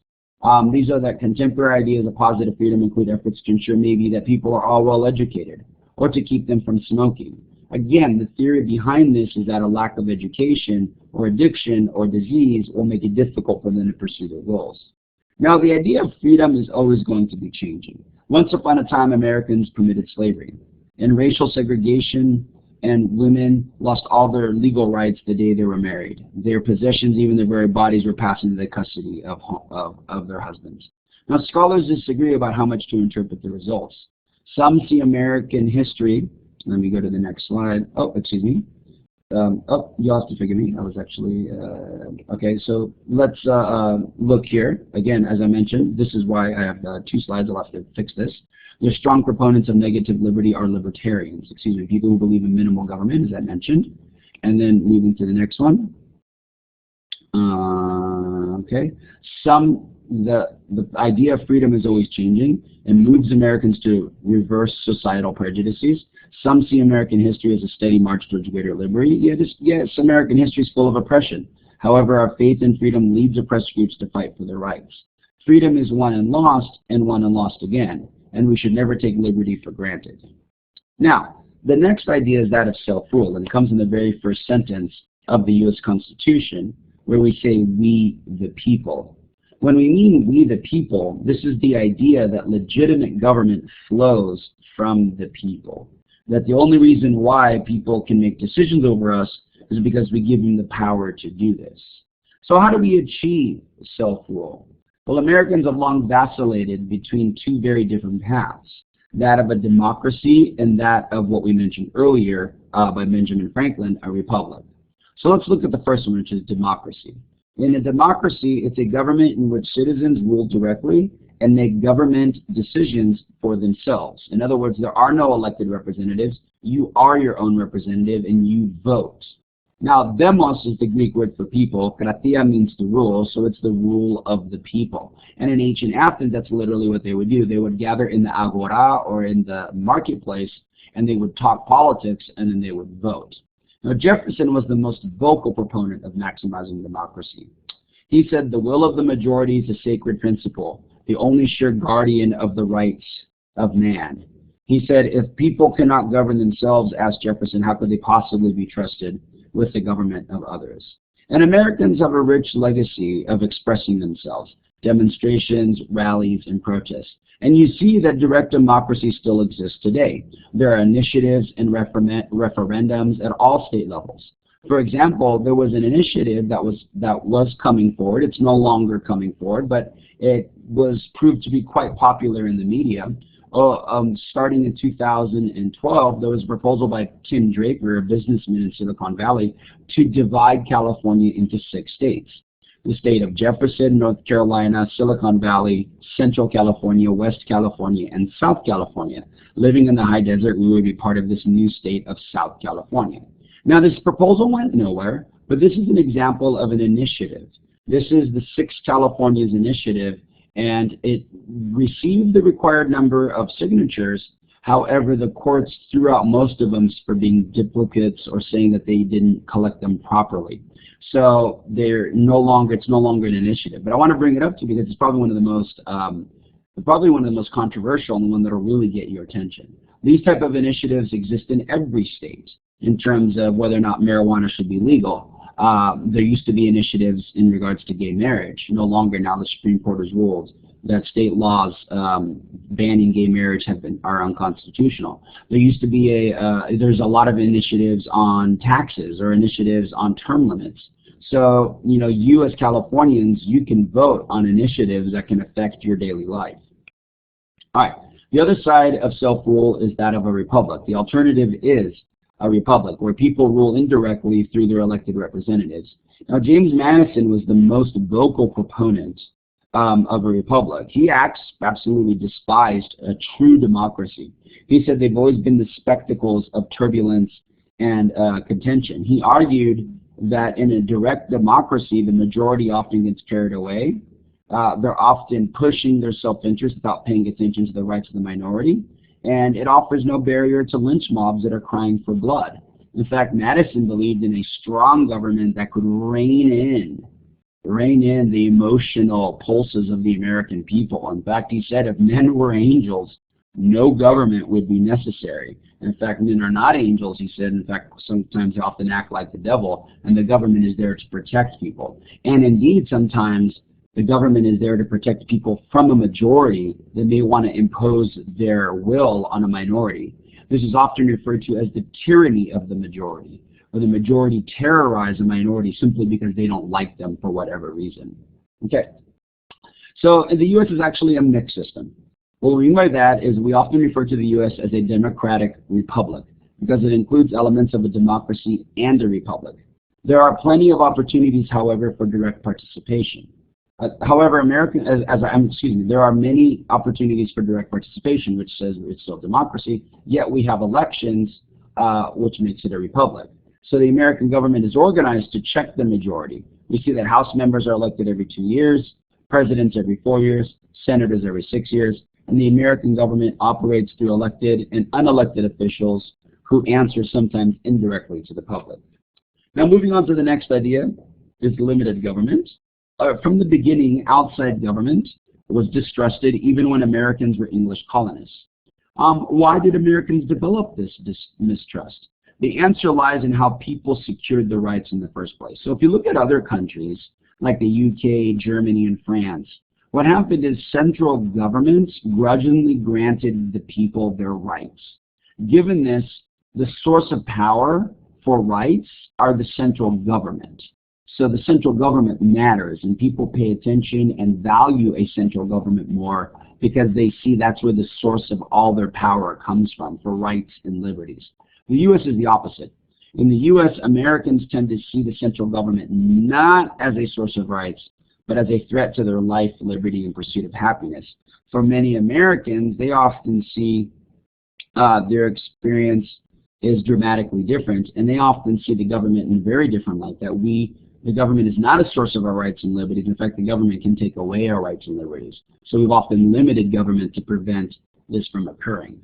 These are that contemporary ideas of positive freedom include efforts to ensure maybe that people are all well educated or to keep them from smoking. Again, the theory behind this is that a lack of education or addiction or disease will make it difficult for them to pursue their goals. Now, the idea of freedom is always going to be changing. Once upon a time, Americans permitted slavery and racial segregation, and women lost all their legal rights the day they were married. Their possessions, even their very bodies, were passed into the custody of their husbands. Now, scholars disagree about how much to interpret the results. Some see American history. Let me go to the next slide. Oh, excuse me. You'll have to forgive me. I was actually, okay, so let's look here. Again, as I mentioned, this is why I have 2 slides. I'll have to fix this. The strong proponents of negative liberty are libertarians, people who believe in minimal government, as I mentioned. And then moving to the next one. Okay. The idea of freedom is always changing and moves Americans to reverse societal prejudices. Some see American history as a steady march towards greater liberty. Yes, American history is full of oppression. However, our faith in freedom leads oppressed groups to fight for their rights. Freedom is won and lost again, and we should never take liberty for granted. Now, the next idea is that of self-rule, and it comes in the very first sentence of the U.S. Constitution, where we say, we the people. When we mean we the people, this is the idea that legitimate government flows from the people. That the only reason why people can make decisions over us is because we give them the power to do this. So how do we achieve self-rule? Well, Americans have long vacillated between two very different paths, that of a democracy and that of what we mentioned earlier by Benjamin Franklin, a republic. So let's look at the first one, which is democracy. In a democracy, it's a government in which citizens rule directly and make government decisions for themselves. In other words, there are no elected representatives. You are your own representative and you vote. Now, demos is the Greek word for people. Kratia means to rule, so it's the rule of the people. And in ancient Athens, that's literally what they would do. They would gather in the agora, or in the marketplace, and they would talk politics, and then they would vote. Now, Jefferson was the most vocal proponent of maximizing democracy. He said, "The will of the majority is a sacred principle, the only sure guardian of the rights of man." He said, if people cannot govern themselves, asked Jefferson, how could they possibly be trusted with the government of others? And Americans have a rich legacy of expressing themselves, demonstrations, rallies, and protests. And you see that direct democracy still exists today. There are initiatives and referendums at all state levels. For example, there was an initiative that was coming forward. It's no longer coming forward, but it was proved to be quite popular in the media. Starting in 2012, there was a proposal by Tim Draper, a businessman in Silicon Valley, to divide California into 6 states. The state of Jefferson, North Carolina, Silicon Valley, Central California, West California, and South California. Living in the high desert, we would be part of this new state of South California. Now, this proposal went nowhere, but this is an example of an initiative. This is the 6 Californias initiative, and it received the required number of signatures. However, the courts threw out most of them for being duplicates or saying that they didn't collect them properly. So it's no longer an initiative. But I want to bring it up to you because it's probably one of the most controversial and one that will really get your attention. These type of initiatives exist in every state in terms of whether or not marijuana should be legal. There used to be initiatives in regards to gay marriage. No longer. Now the Supreme Court has ruled that state laws banning gay marriage are unconstitutional. There used to be there's a lot of initiatives on taxes or initiatives on term limits. So, you as Californians, you can vote on initiatives that can affect your daily life. All right. The other side of self-rule is that of a republic. The alternative is a republic, where people rule indirectly through their elected representatives. Now, James Madison was the most vocal proponent of a republic. He absolutely despised a true democracy. He said they've always been the spectacles of turbulence and contention. He argued that in a direct democracy, the majority often gets carried away. They're often pushing their self-interest without paying attention to the rights of the minority. And it offers no barrier to lynch mobs that are crying for blood. In fact, Madison believed in a strong government that could rein in the emotional pulses of the American people. In fact, he said if men were angels, no government would be necessary. In fact, men are not angels, he said. In fact, sometimes they often act like the devil, and the government is there to protect people. And indeed, sometimes the government is there to protect people from a majority that may want to impose their will on a minority. This is often referred to as the tyranny of the majority, where the majority terrorize a minority simply because they don't like them for whatever reason. Okay, so the U.S. is actually a mixed system. What we mean by that is we often refer to the U.S. as a democratic republic because it includes elements of a democracy and a republic. There are plenty of opportunities, however, for direct participation. However, there are many opportunities for direct participation, which says it's still democracy, yet we have elections, which makes it a republic. So the American government is organized to check the majority. We see that House members are elected every 2 years, presidents every 4 years, senators every 6 years, and the American government operates through elected and unelected officials who answer sometimes indirectly to the public. Now moving on to the next idea is limited government. From the beginning, outside government was distrusted even when Americans were English colonists. Why did Americans develop this mistrust? The answer lies in how people secured their rights in the first place. So if you look at other countries like the UK, Germany, and France, what happened is central governments grudgingly granted the people their rights. Given this, the source of power for rights are the central government. So the central government matters, and people pay attention and value a central government more because they see that's where the source of all their power comes from for rights and liberties. The U.S. is the opposite. In the U.S., Americans tend to see the central government not as a source of rights, but as a threat to their life, liberty, and pursuit of happiness. For many Americans, they often see their experience is dramatically different, and they often see the government in a very different light, that the government is not a source of our rights and liberties. In fact, the government can take away our rights and liberties. So we've often limited government to prevent this from occurring.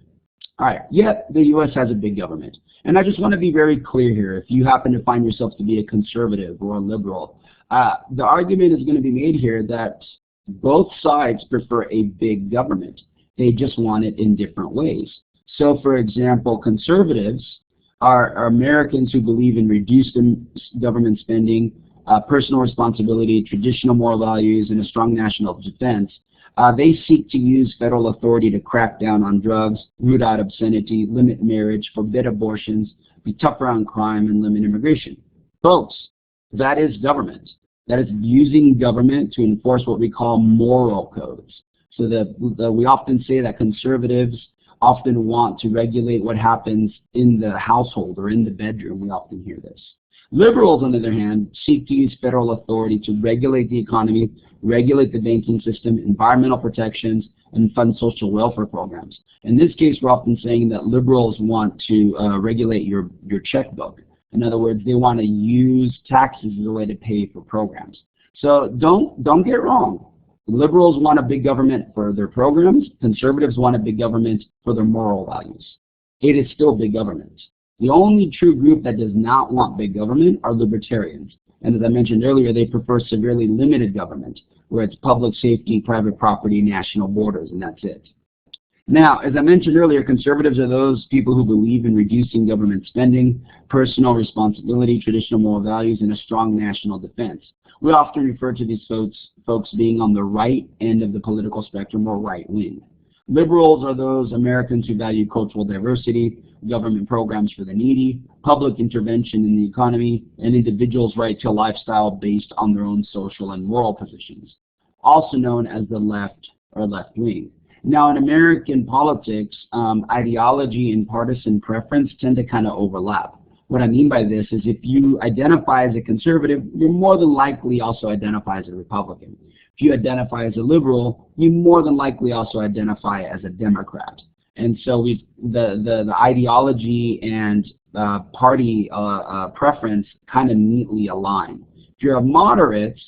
All right, yet the U.S. has a big government. And I just want to be very clear here. If you happen to find yourself to be a conservative or a liberal, the argument is going to be made here that both sides prefer a big government. They just want it in different ways. So, for example, conservatives are Americans who believe in reduced government spending, personal responsibility, traditional moral values, and a strong national defense. They seek to use federal authority to crack down on drugs, root out obscenity, limit marriage, forbid abortions, be tougher on crime, and limit immigration. Folks, that is government. That is using government to enforce what we call moral codes. So we often say that conservatives often want to regulate what happens in the household or in the bedroom. We often hear this. Liberals, on the other hand, seek to use federal authority to regulate the economy, regulate the banking system, environmental protections, and fund social welfare programs. In this case, we're often saying that liberals want to regulate your checkbook. In other words, they want to use taxes as a way to pay for programs. So don't get wrong. Liberals want a big government for their programs. Conservatives want a big government for their moral values. It is still big government. The only true group that does not want big government are libertarians. And as I mentioned earlier, they prefer severely limited government, where it's public safety, private property, national borders, and that's it. Now, as I mentioned earlier, conservatives are those people who believe in reducing government spending, personal responsibility, traditional moral values, and a strong national defense. We often refer to these folks being on the right end of the political spectrum or right-wing. Liberals are those Americans who value cultural diversity, government programs for the needy, public intervention in the economy, and individuals' right to a lifestyle based on their own social and moral positions, also known as the left or left-wing. Now, in American politics, ideology and partisan preference tend to kind of overlap. What I mean by this is if you identify as a conservative, you're more than likely also identify as a Republican. If you identify as a liberal, you more than likely also identify as a Democrat. And so the ideology and party preference kind of neatly align. If you're a moderate,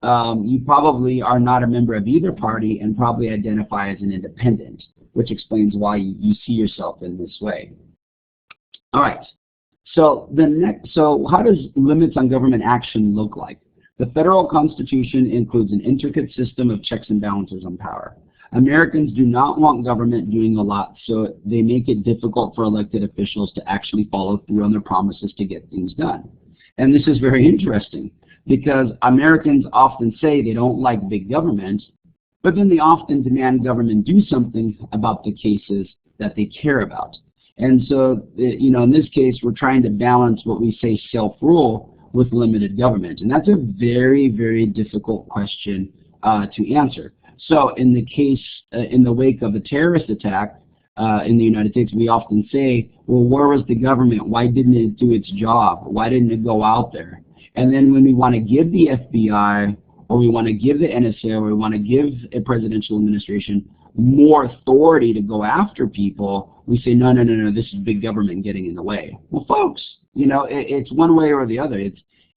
you probably are not a member of either party and probably identify as an independent, which explains why you see yourself in this way. All right. So how does limits on government action look like? The federal Constitution includes an intricate system of checks and balances on power. Americans do not want government doing a lot, so they make it difficult for elected officials to actually follow through on their promises to get things done. And this is very interesting because Americans often say they don't like big government, but then they often demand government do something about the cases that they care about. And so, in this case, we're trying to balance what we say self-rule with limited government. And that's a very, very difficult question to answer. So in the case, in the wake of a terrorist attack in the United States, we often say, well, where was the government? Why didn't it do its job? Why didn't it go out there? And then when we want to give the FBI or we want to give the NSA or we want to give a presidential administration more authority to go after people, we say, no, this is big government getting in the way. Well, folks, it's one way or the other.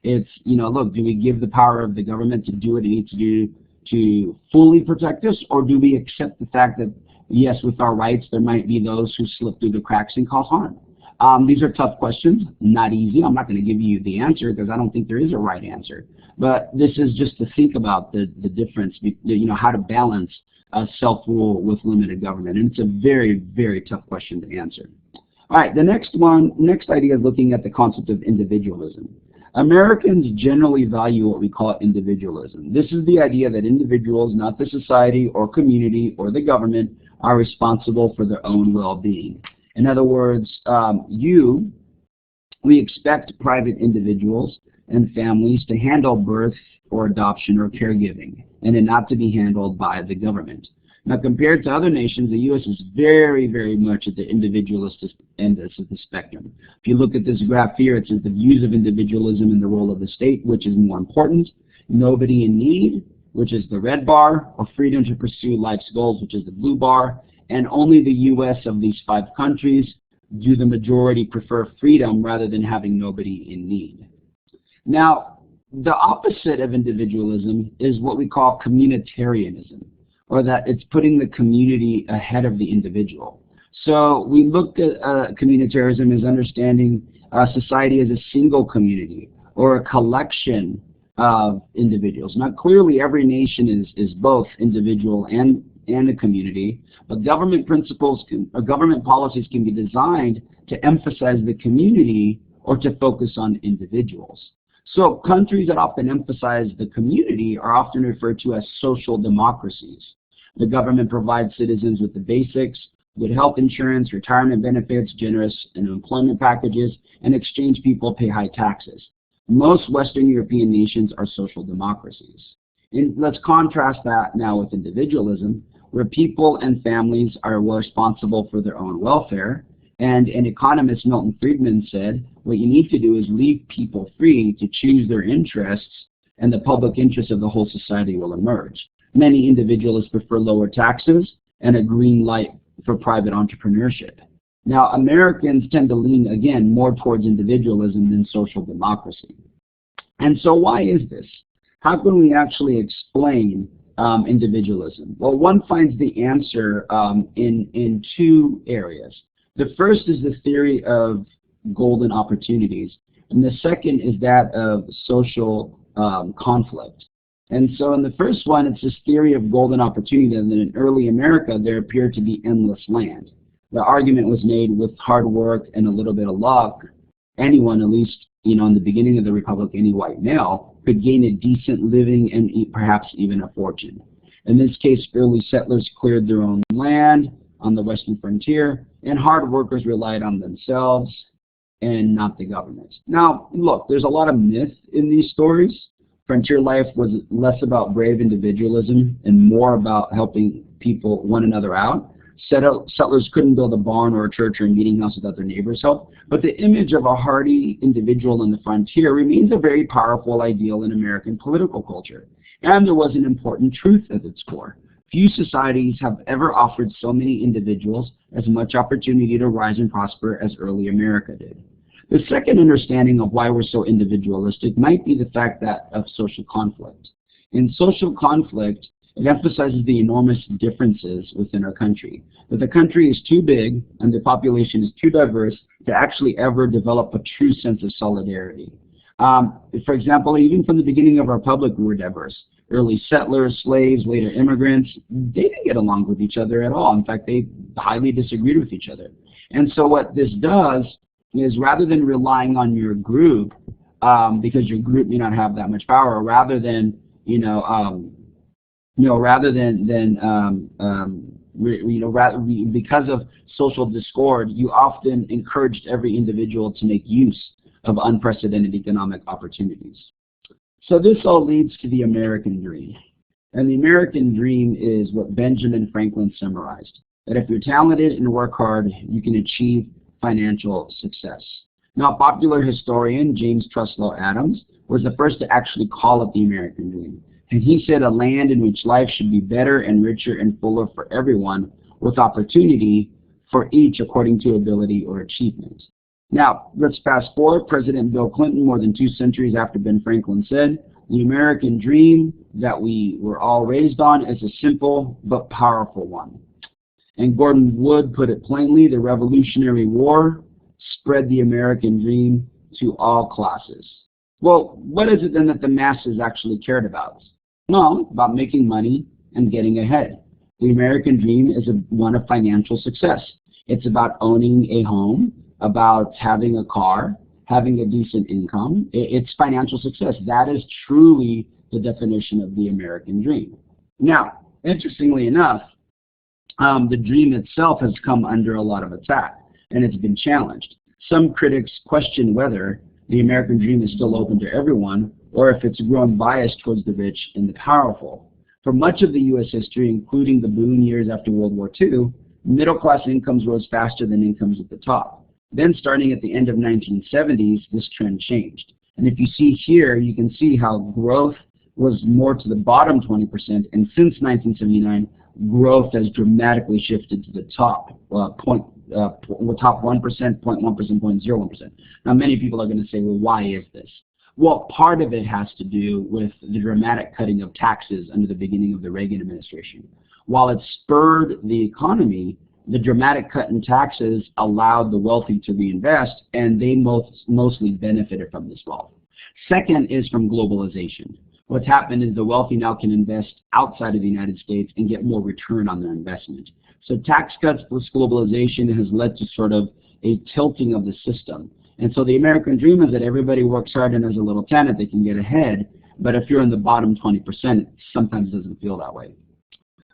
It's look, do we give the power of the government to do what it needs to do to fully protect us, or do we accept the fact that, yes, with our rights, there might be those who slip through the cracks and cause harm? These are tough questions, not easy. I'm not going to give you the answer because I don't think there is a right answer. But this is just to think about the difference, how to balance self-rule with limited government. And it's a very, very tough question to answer. All right, the next idea is looking at the concept of individualism. Americans generally value what we call individualism. This is the idea that individuals, not the society or community or the government, are responsible for their own well-being. In other words, you We expect private individuals and families to handle birth or adoption or caregiving, and it not to be handled by the government. Now, compared to other nations, the U.S. is very, very much at the individualistic end of the spectrum. If you look at this graph here, it says the views of individualism and the role of the state, which is more important, nobody in need, which is the red bar, or freedom to pursue life's goals, which is the blue bar, and only the U.S. of these 5 countries do the majority prefer freedom rather than having nobody in need. Now, the opposite of individualism is what we call communitarianism, or that it's putting the community ahead of the individual. So we look at communitarianism as understanding society as a single community or a collection of individuals. Now, clearly every nation is both individual and a community, but government principles or government policies can be designed to emphasize the community or to focus on individuals. So countries that often emphasize the community are often referred to as social democracies. The government provides citizens with the basics, good health insurance, retirement benefits, generous employment packages, and exchange people pay high taxes. Most Western European nations are social democracies. And let's contrast that now with individualism, where people and families are responsible for their own welfare. And an economist, Milton Friedman, said, what you need to do is leave people free to choose their interests, and the public interest of the whole society will emerge. Many individualists prefer lower taxes and a green light for private entrepreneurship. Now, Americans tend to lean, again, more towards individualism than social democracy. And so why is this? How can we actually explain individualism? Well, one finds the answer in 2 areas. The first is the theory of golden opportunities, and the second is that of social conflict. And so in the first one, it's this theory of golden opportunity that in early America, there appeared to be endless land. The argument was made with hard work and a little bit of luck, anyone, at least in the beginning of the Republic, any white male, could gain a decent living and perhaps even a fortune. In this case, early settlers cleared their own land on the western frontier, and hard workers relied on themselves and not the government. Now, look, there's a lot of myth in these stories. Frontier life was less about brave individualism and more about helping people, one another out. Settlers couldn't build a barn or a church or a meeting house without their neighbors' help, but the image of a hardy individual in the frontier remains a very powerful ideal in American political culture. And there was an important truth at its core. Few societies have ever offered so many individuals as much opportunity to rise and prosper as early America did. The second understanding of why we're so individualistic might be the fact that of social conflict. In social conflict, it emphasizes the enormous differences within our country. That the country is too big and the population is too diverse to actually ever develop a true sense of solidarity. For example, even from the beginning of our republic, we were diverse. Early settlers, slaves, later immigrants, they didn't get along with each other at all. In fact, they highly disagreed with each other. And so what this does is, rather than relying on your group, because your group may not have that much power, rather than because of social discord, you often encouraged every individual to make use of unprecedented economic opportunities. So this all leads to the American dream. And the American dream is what Benjamin Franklin summarized, that if you're talented and work hard, you can achieve financial success. Now, popular historian James Truslow Adams was the first to actually call it the American dream. And he said a land in which life should be better and richer and fuller for everyone, with opportunity for each according to ability or achievement. Now, let's fast forward. President Bill Clinton, more than 2 centuries after Ben Franklin, said, the American dream that we were all raised on is a simple but powerful one. And Gordon Wood put it plainly, the Revolutionary War spread the American dream to all classes. Well, what is it then that the masses actually cared about? Well, about making money and getting ahead. The American dream is one of financial success. It's about owning a home, about having a car, having a decent income. It's financial success. That is truly the definition of the American dream. Now, interestingly enough, the dream itself has come under a lot of attack, and it's been challenged. Some critics question whether the American dream is still open to everyone, or if it's grown biased towards the rich and the powerful. For much of the U.S. history, including the boom years after World War II, middle-class incomes rose faster than incomes at the top. Then, starting at the end of 1970s, this trend changed. And if you see here, you can see how growth was more to the bottom 20%, and since 1979, growth has dramatically shifted to the top top 1%, 0.1%, 0.01%. Now, many people are going to say, well, why is this? Well, part of it has to do with the dramatic cutting of taxes under the beginning of the Reagan administration. While it spurred the economy, the dramatic cut in taxes allowed the wealthy to reinvest, and they mostly benefited from this wealth. Second is from globalization. What's happened is the wealthy now can invest outside of the United States and get more return on their investment. So tax cuts plus globalization has led to sort of a tilting of the system. And so the American dream is that everybody works hard and has a little tenet, they can get ahead. But if you're in the bottom 20%, it sometimes doesn't feel that way.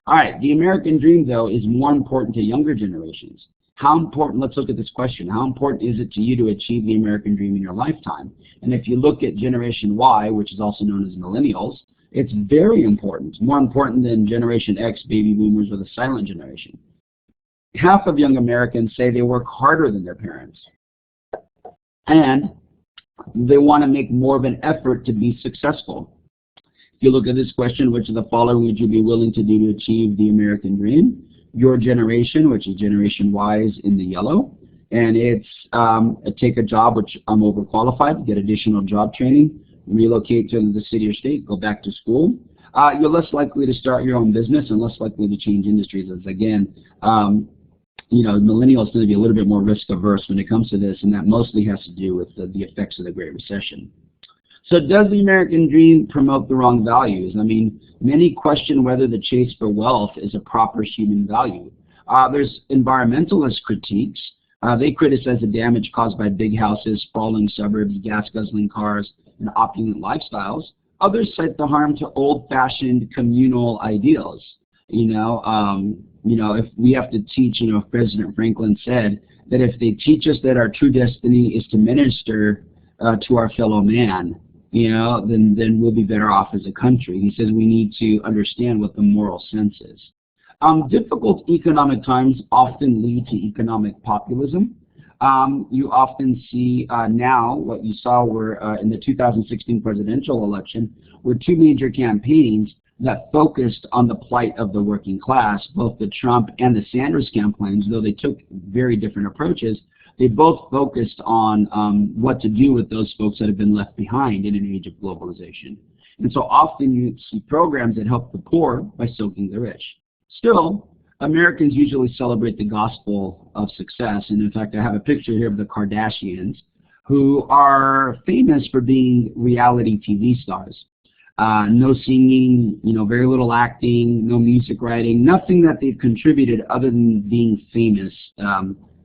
All right, the American dream, though, is more important to younger generations. How important, let's look at this question, how important is it to you to achieve the American dream in your lifetime? And if you look at Generation Y, which is also known as millennials, it's very important, more important than Generation X, baby boomers, or the silent generation. Half of young Americans say they work harder than their parents, and they want to make more of an effort to be successful. If you look at this question, which of the following would you be willing to do to achieve the American dream? Your generation, which is Generation Y, is in the yellow, and it's take a job which I'm overqualified, get additional job training, relocate to the city or state, go back to school. You're less likely to start your own business and less likely to change industries, as again, millennials tend to be a little bit more risk averse when it comes to this, and that mostly has to do with the effects of the Great Recession. So does the American dream promote the wrong values? I mean, many question whether the chase for wealth is a proper human value. There's environmentalist critiques. They criticize the damage caused by big houses, sprawling suburbs, gas-guzzling cars, and opulent lifestyles. Others cite the harm to old-fashioned communal ideals. If we have to teach, President Franklin said that if they teach us that our true destiny is to minister to our fellow man, then we'll be better off as a country. He says we need to understand what the moral sense is. Difficult economic times often lead to economic populism. You often see now what you saw were in the 2016 presidential election were two major campaigns that focused on the plight of the working class. Both the Trump and the Sanders campaigns, though they took very different approaches, they both focused on what to do with those folks that have been left behind in an age of globalization. And so often you see programs that help the poor by soaking the rich. Still, Americans usually celebrate the gospel of success. And in fact, I have a picture here of the Kardashians, who are famous for being reality TV stars. No singing, very little acting, no music writing, nothing that they've contributed other than being famous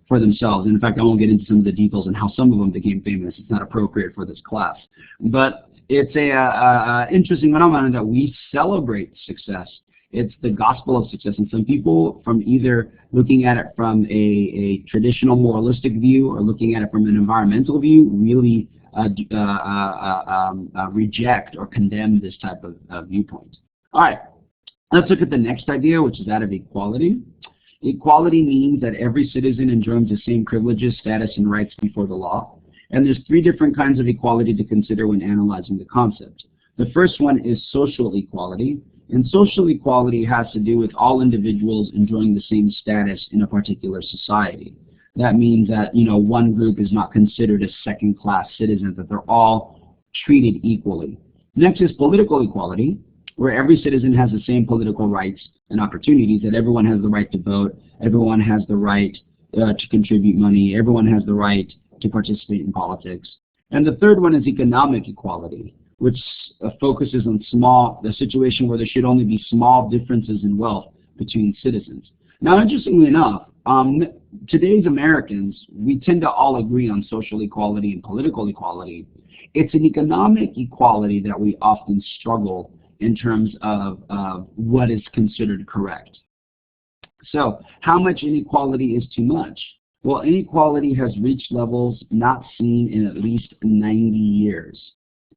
for themselves. And in fact, I won't get into some of the details on how some of them became famous. It's not appropriate for this class. But it's a interesting phenomenon that we celebrate success. It's the gospel of success. And some people, from either looking at it from a traditional moralistic view or looking at it from an environmental view, really reject or condemn this type of viewpoint. All right, let's look at the next idea, which is that of equality. Equality means that every citizen enjoys the same privileges, status, and rights before the law. And there's three different kinds of equality to consider when analyzing the concept. The first one is social equality. And social equality has to do with all individuals enjoying the same status in a particular society. That means that, one group is not considered a second-class citizen, that they're all treated equally. Next is political equality, where every citizen has the same political rights and opportunities, that everyone has the right to vote, everyone has the right to contribute money, everyone has the right to participate in politics. And the third one is economic equality, which focuses on the situation where there should only be small differences in wealth between citizens. Now, interestingly enough, today's Americans, we tend to all agree on social equality and political equality. It's an economic equality that we often struggle in terms of what is considered correct. So, how much inequality is too much? Well, inequality has reached levels not seen in at least 90 years.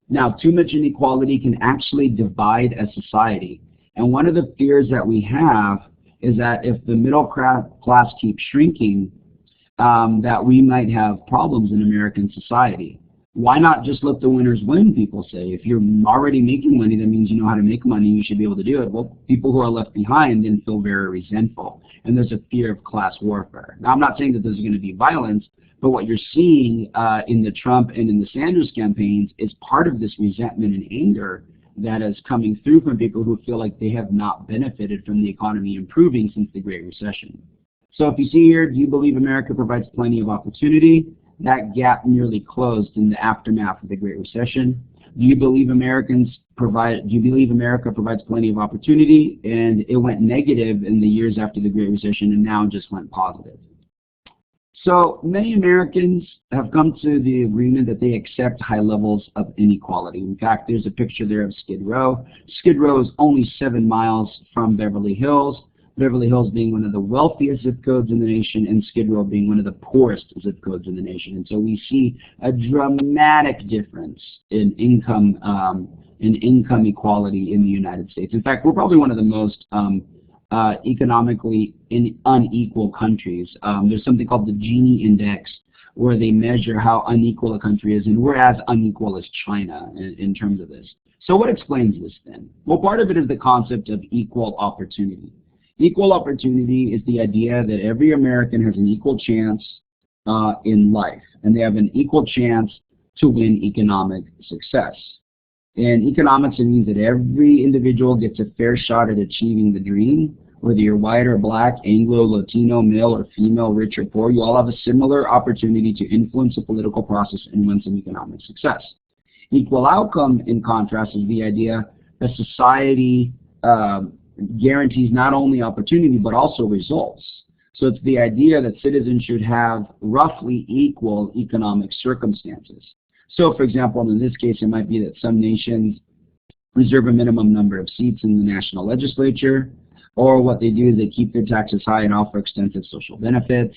Now, too much inequality can actually divide a society. And one of the fears that we have is that if the middle class keeps shrinking, that we might have problems in American society. Why not just let the winners win, people say? If you're already making money, that means you know how to make money, you should be able to do it. Well, people who are left behind then feel very resentful, and there's a fear of class warfare. Now, I'm not saying that there's going to be violence, but what you're seeing in the Trump and in the Sanders campaigns is part of this resentment and anger that is coming through from people who feel like they have not benefited from the economy improving since the Great Recession. So if you see here, do you believe America provides plenty of opportunity? That gap nearly closed in the aftermath of the Great Recession. Do you believe America provides plenty of opportunity? And it went negative in the years after the Great Recession and now just went positive. So many Americans have come to the agreement that they accept high levels of inequality. In fact, there's a picture there of Skid Row. Skid Row is only 7 miles from Beverly Hills. Beverly Hills being one of the wealthiest zip codes in the nation, and Skid Row being one of the poorest zip codes in the nation. And so we see a dramatic difference in income equality in the United States. In fact, we're probably one of the most economically unequal countries. There's something called the Gini Index, where they measure how unequal a country is, and we're as unequal as China in terms of this. So what explains this then? Well, part of it is the concept of equal opportunity. Equal opportunity is the idea that every American has an equal chance in life, and they have an equal chance to win economic success. In economics, it means that every individual gets a fair shot at achieving the dream. Whether you're white or black, Anglo, Latino, male or female, rich or poor, you all have a similar opportunity to influence the political process and win some economic success. Equal outcome, in contrast, is the idea that society guarantees not only opportunity but also results. So it's the idea that citizens should have roughly equal economic circumstances. So for example, in this case, it might be that some nations reserve a minimum number of seats in the national legislature, or what they do is they keep their taxes high and offer extensive social benefits.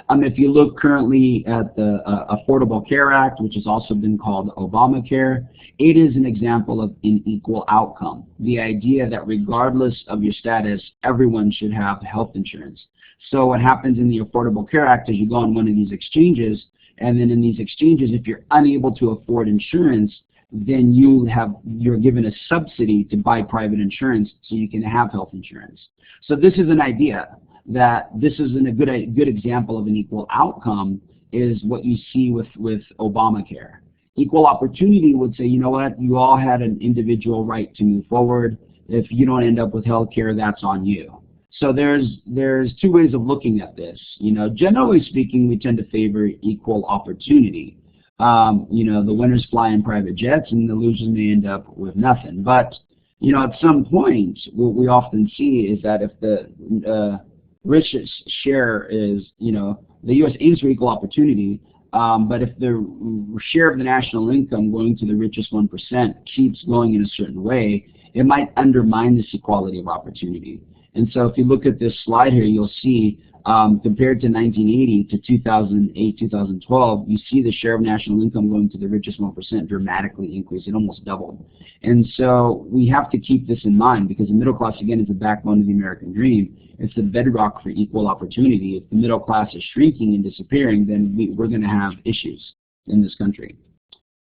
If you look currently at the Affordable Care Act, which has also been called Obamacare, it is an example of an equal outcome. The idea that regardless of your status, everyone should have health insurance. So what happens in the Affordable Care Act is you go on one of these exchanges, and then in these exchanges, if you're unable to afford insurance, then you're given a subsidy to buy private insurance so you can have health insurance. So this is an idea that this is a good example of an equal outcome is what you see with Obamacare. Equal opportunity would say, you know what, you all had an individual right to move forward. If you don't end up with health care, that's on you. So there's two ways of looking at this. You know, generally speaking, we tend to favor equal opportunity. You know, the winners fly in private jets and the losers may end up with nothing. But, you know, at some point, what we often see is that if the richest share is, you know, the U.S. aims for equal opportunity, but if the share of the national income going to the richest 1% keeps going in a certain way, it might undermine this equality of opportunity. And so if you look at this slide here, you'll see compared to 1980 to 2008, 2012, you see the share of national income going to the richest 1% dramatically increase. It almost doubled. And so we have to keep this in mind because the middle class, again, is the backbone of the American dream. It's the bedrock for equal opportunity. If the middle class is shrinking and disappearing, then we're going to have issues in this country.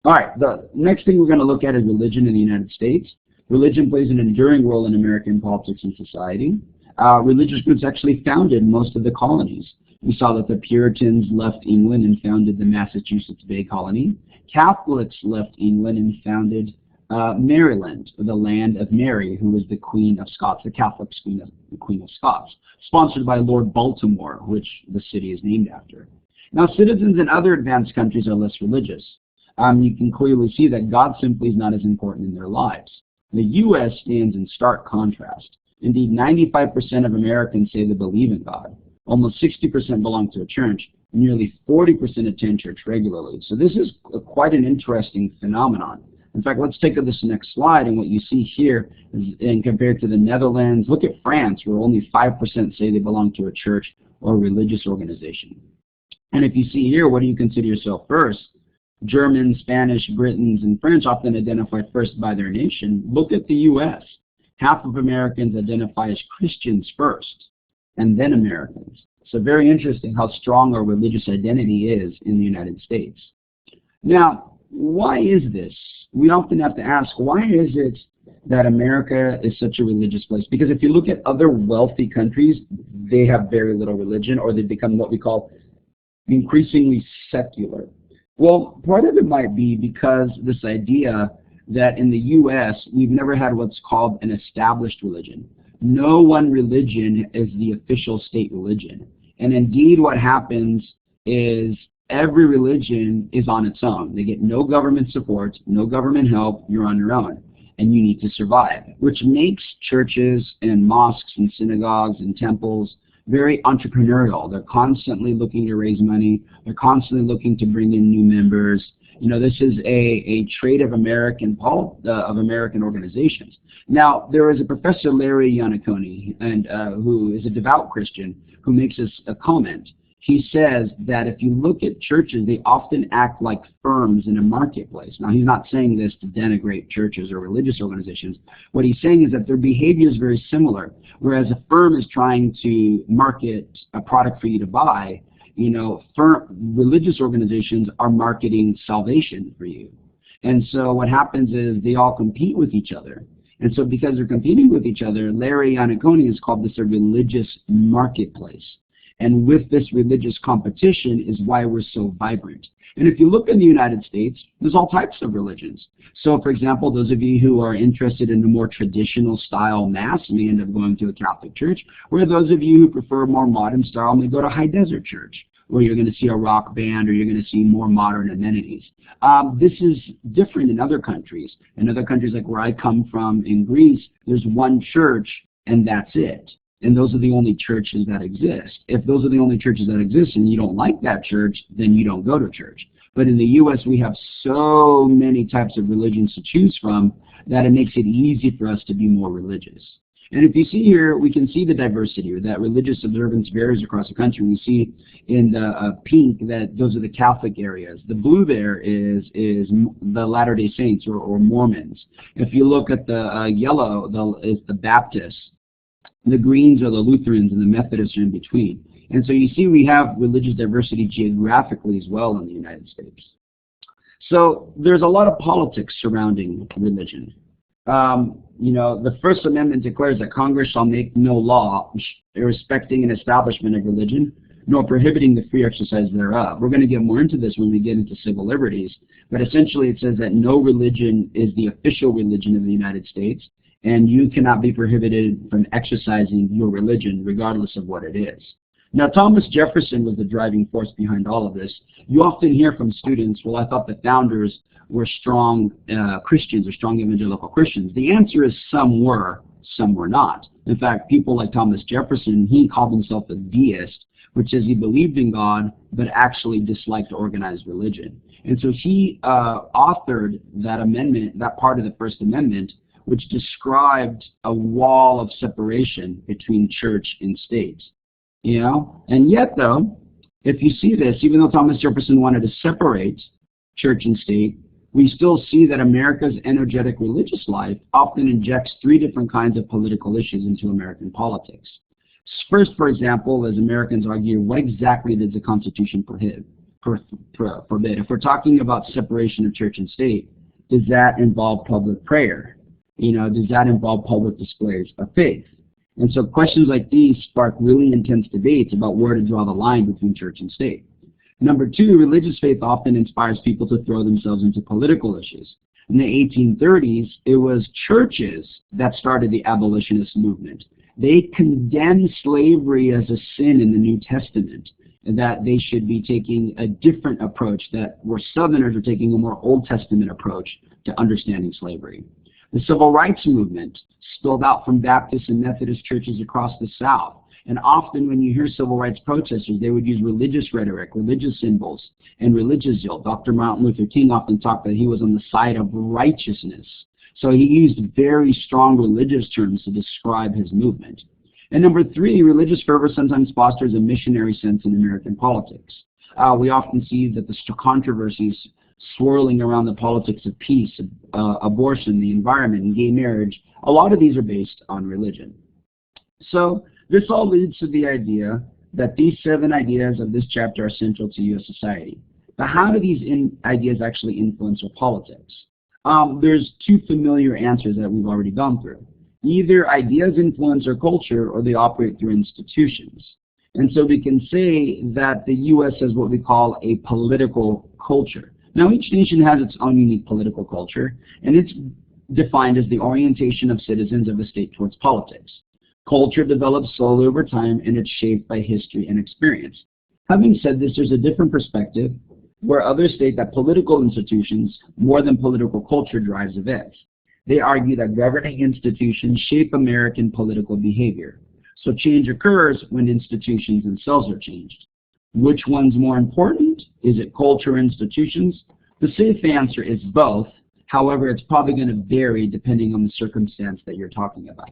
All right, the next thing we're going to look at is religion in the United States. Religion plays an enduring role in American politics and society. Religious groups actually founded most of the colonies. We saw that the Puritans left England and founded the Massachusetts Bay Colony. Catholics left England and founded Maryland, the land of Mary, who was the Queen of Scots, the Catholic Queen of Scots, sponsored by Lord Baltimore, which the city is named after. Now, citizens in other advanced countries are less religious. You can clearly see that God simply is not as important in their lives. The U.S. stands in stark contrast. Indeed, 95% of Americans say they believe in God. Almost 60% belong to a church. Nearly 40% attend church regularly. So this is quite an interesting phenomenon. In fact, let's take this next slide, and what you see here is, and compared to the Netherlands, look at France, where only 5% say they belong to a church or a religious organization. And if you see here, what do you consider yourself first? Germans, Spanish, Britons, and French often identify first by their nation. Look at the U.S. Half of Americans identify as Christians first, and then Americans. So very interesting how strong our religious identity is in the United States. Now, why is this? We often have to ask, why is it that America is such a religious place? Because if you look at other wealthy countries, they have very little religion, or they become what we call increasingly secular. Well, part of it might be because this idea that in the U.S. we've never had what's called an established religion. No one religion is the official state religion. And indeed what happens is every religion is on its own. They get no government support, no government help, you're on your own. And you need to survive, which makes churches and mosques and synagogues and temples very entrepreneurial. They're constantly looking to raise money. They're constantly looking to bring in new members. You know, this is a trait of American organizations. Now, there is a Professor Larry Iannacone, and who is a devout Christian, who makes a comment. He says that if you look at churches, they often act like firms in a marketplace. Now, he's not saying this to denigrate churches or religious organizations. What he's saying is that their behavior is very similar. Whereas a firm is trying to market a product for you to buy, you know, religious organizations are marketing salvation for you. And so what happens is they all compete with each other. And so because they're competing with each other, Larry Iannacone has called this a religious marketplace. And with this religious competition is why we're so vibrant. And if you look in the United States, there's all types of religions. So, for example, those of you who are interested in a more traditional style mass may end up going to a Catholic church, where those of you who prefer more modern style may go to High Desert Church, where you're going to see a rock band or you're going to see more modern amenities. This is different in other countries. In other countries like where I come from in Greece, there's one church and that's it. And those are the only churches that exist. If those are the only churches that exist and you don't like that church, then you don't go to church. But in the U.S., we have so many types of religions to choose from that it makes it easy for us to be more religious. And if you see here, we can see the diversity, or that religious observance varies across the country. We see in the pink that those are the Catholic areas. The blue there is the Latter-day Saints or Mormons. If you look at the yellow, it's the Baptists. The greens are the Lutherans, and the Methodists are in between. And so you see we have religious diversity geographically as well in the United States. So there's a lot of politics surrounding religion. You know, the First Amendment declares that Congress shall make no law respecting an establishment of religion, nor prohibiting the free exercise thereof. We're going to get more into this when we get into civil liberties, but essentially it says that no religion is the official religion of the United States, and you cannot be prohibited from exercising your religion regardless of what it is. Now, Thomas Jefferson was the driving force behind all of this. You often hear from students, well, I thought the founders were strong Christians or strong evangelical Christians. The answer is some were not. In fact, people like Thomas Jefferson, he called himself a deist, which is he believed in God but actually disliked organized religion. And so he authored that amendment, that part of the First Amendment, which described a wall of separation between church and state. You know? And yet, though, if you see this, even though Thomas Jefferson wanted to separate church and state, we still see that America's energetic religious life often injects three different kinds of political issues into American politics. First, for example, as Americans argue, what exactly does the Constitution forbid? If we're talking about separation of church and state, does that involve public prayer? You know, does that involve public displays of faith? And so questions like these spark really intense debates about where to draw the line between church and state. Number two, religious faith often inspires people to throw themselves into political issues. In the 1830s, it was churches that started the abolitionist movement. They condemned slavery as a sin in the New Testament, and that they should be taking a different approach, that where Southerners are taking a more Old Testament approach to understanding slavery. The Civil Rights Movement spilled out from Baptist and Methodist churches across the South. And often when you hear civil rights protesters, they would use religious rhetoric, religious symbols, and religious zeal. Dr. Martin Luther King often talked that he was on the side of righteousness. So he used very strong religious terms to describe his movement. And number three, religious fervor sometimes fosters a missionary sense in American politics. We often see that the controversies swirling around the politics of peace, abortion, the environment, and gay marriage, a lot of these are based on religion. So this all leads to the idea that these 7 ideas of this chapter are central to U.S. society. But how do these ideas actually influence our politics? There's 2 familiar answers that we've already gone through. Either ideas influence our culture or they operate through institutions. And so we can say that the U.S. has what we call a political culture. Now, each nation has its own unique political culture, and it's defined as the orientation of citizens of a state towards politics. Culture develops slowly over time, and it's shaped by history and experience. Having said this, there's a different perspective where others state that political institutions, more than political culture, drives events. They argue that governing institutions shape American political behavior. So change occurs when institutions themselves are changed. Which one's more important? Is it culture or institutions? The safe answer is both. However, it's probably going to vary depending on the circumstance that you're talking about.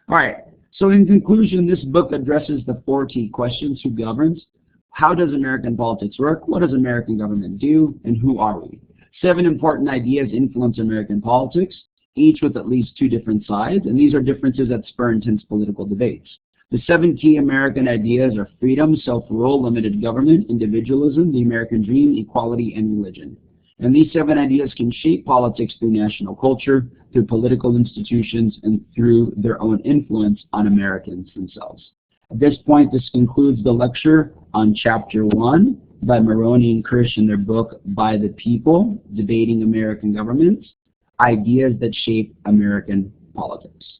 All right, so in conclusion, this book addresses the 4 key questions: who governs, how does American politics work, what does American government do, and who are we? 7 important ideas influence American politics, each with at least 2 different sides, and these are differences that spur intense political debates. The 7 key American ideas are freedom, self-rule, limited government, individualism, the American dream, equality, and religion. And these 7 ideas can shape politics through national culture, through political institutions, and through their own influence on Americans themselves. At this point, this concludes the lecture on Chapter 1 by Maroney and Kirsch in their book, By the People, Debating American Governments, Ideas that Shape American Politics.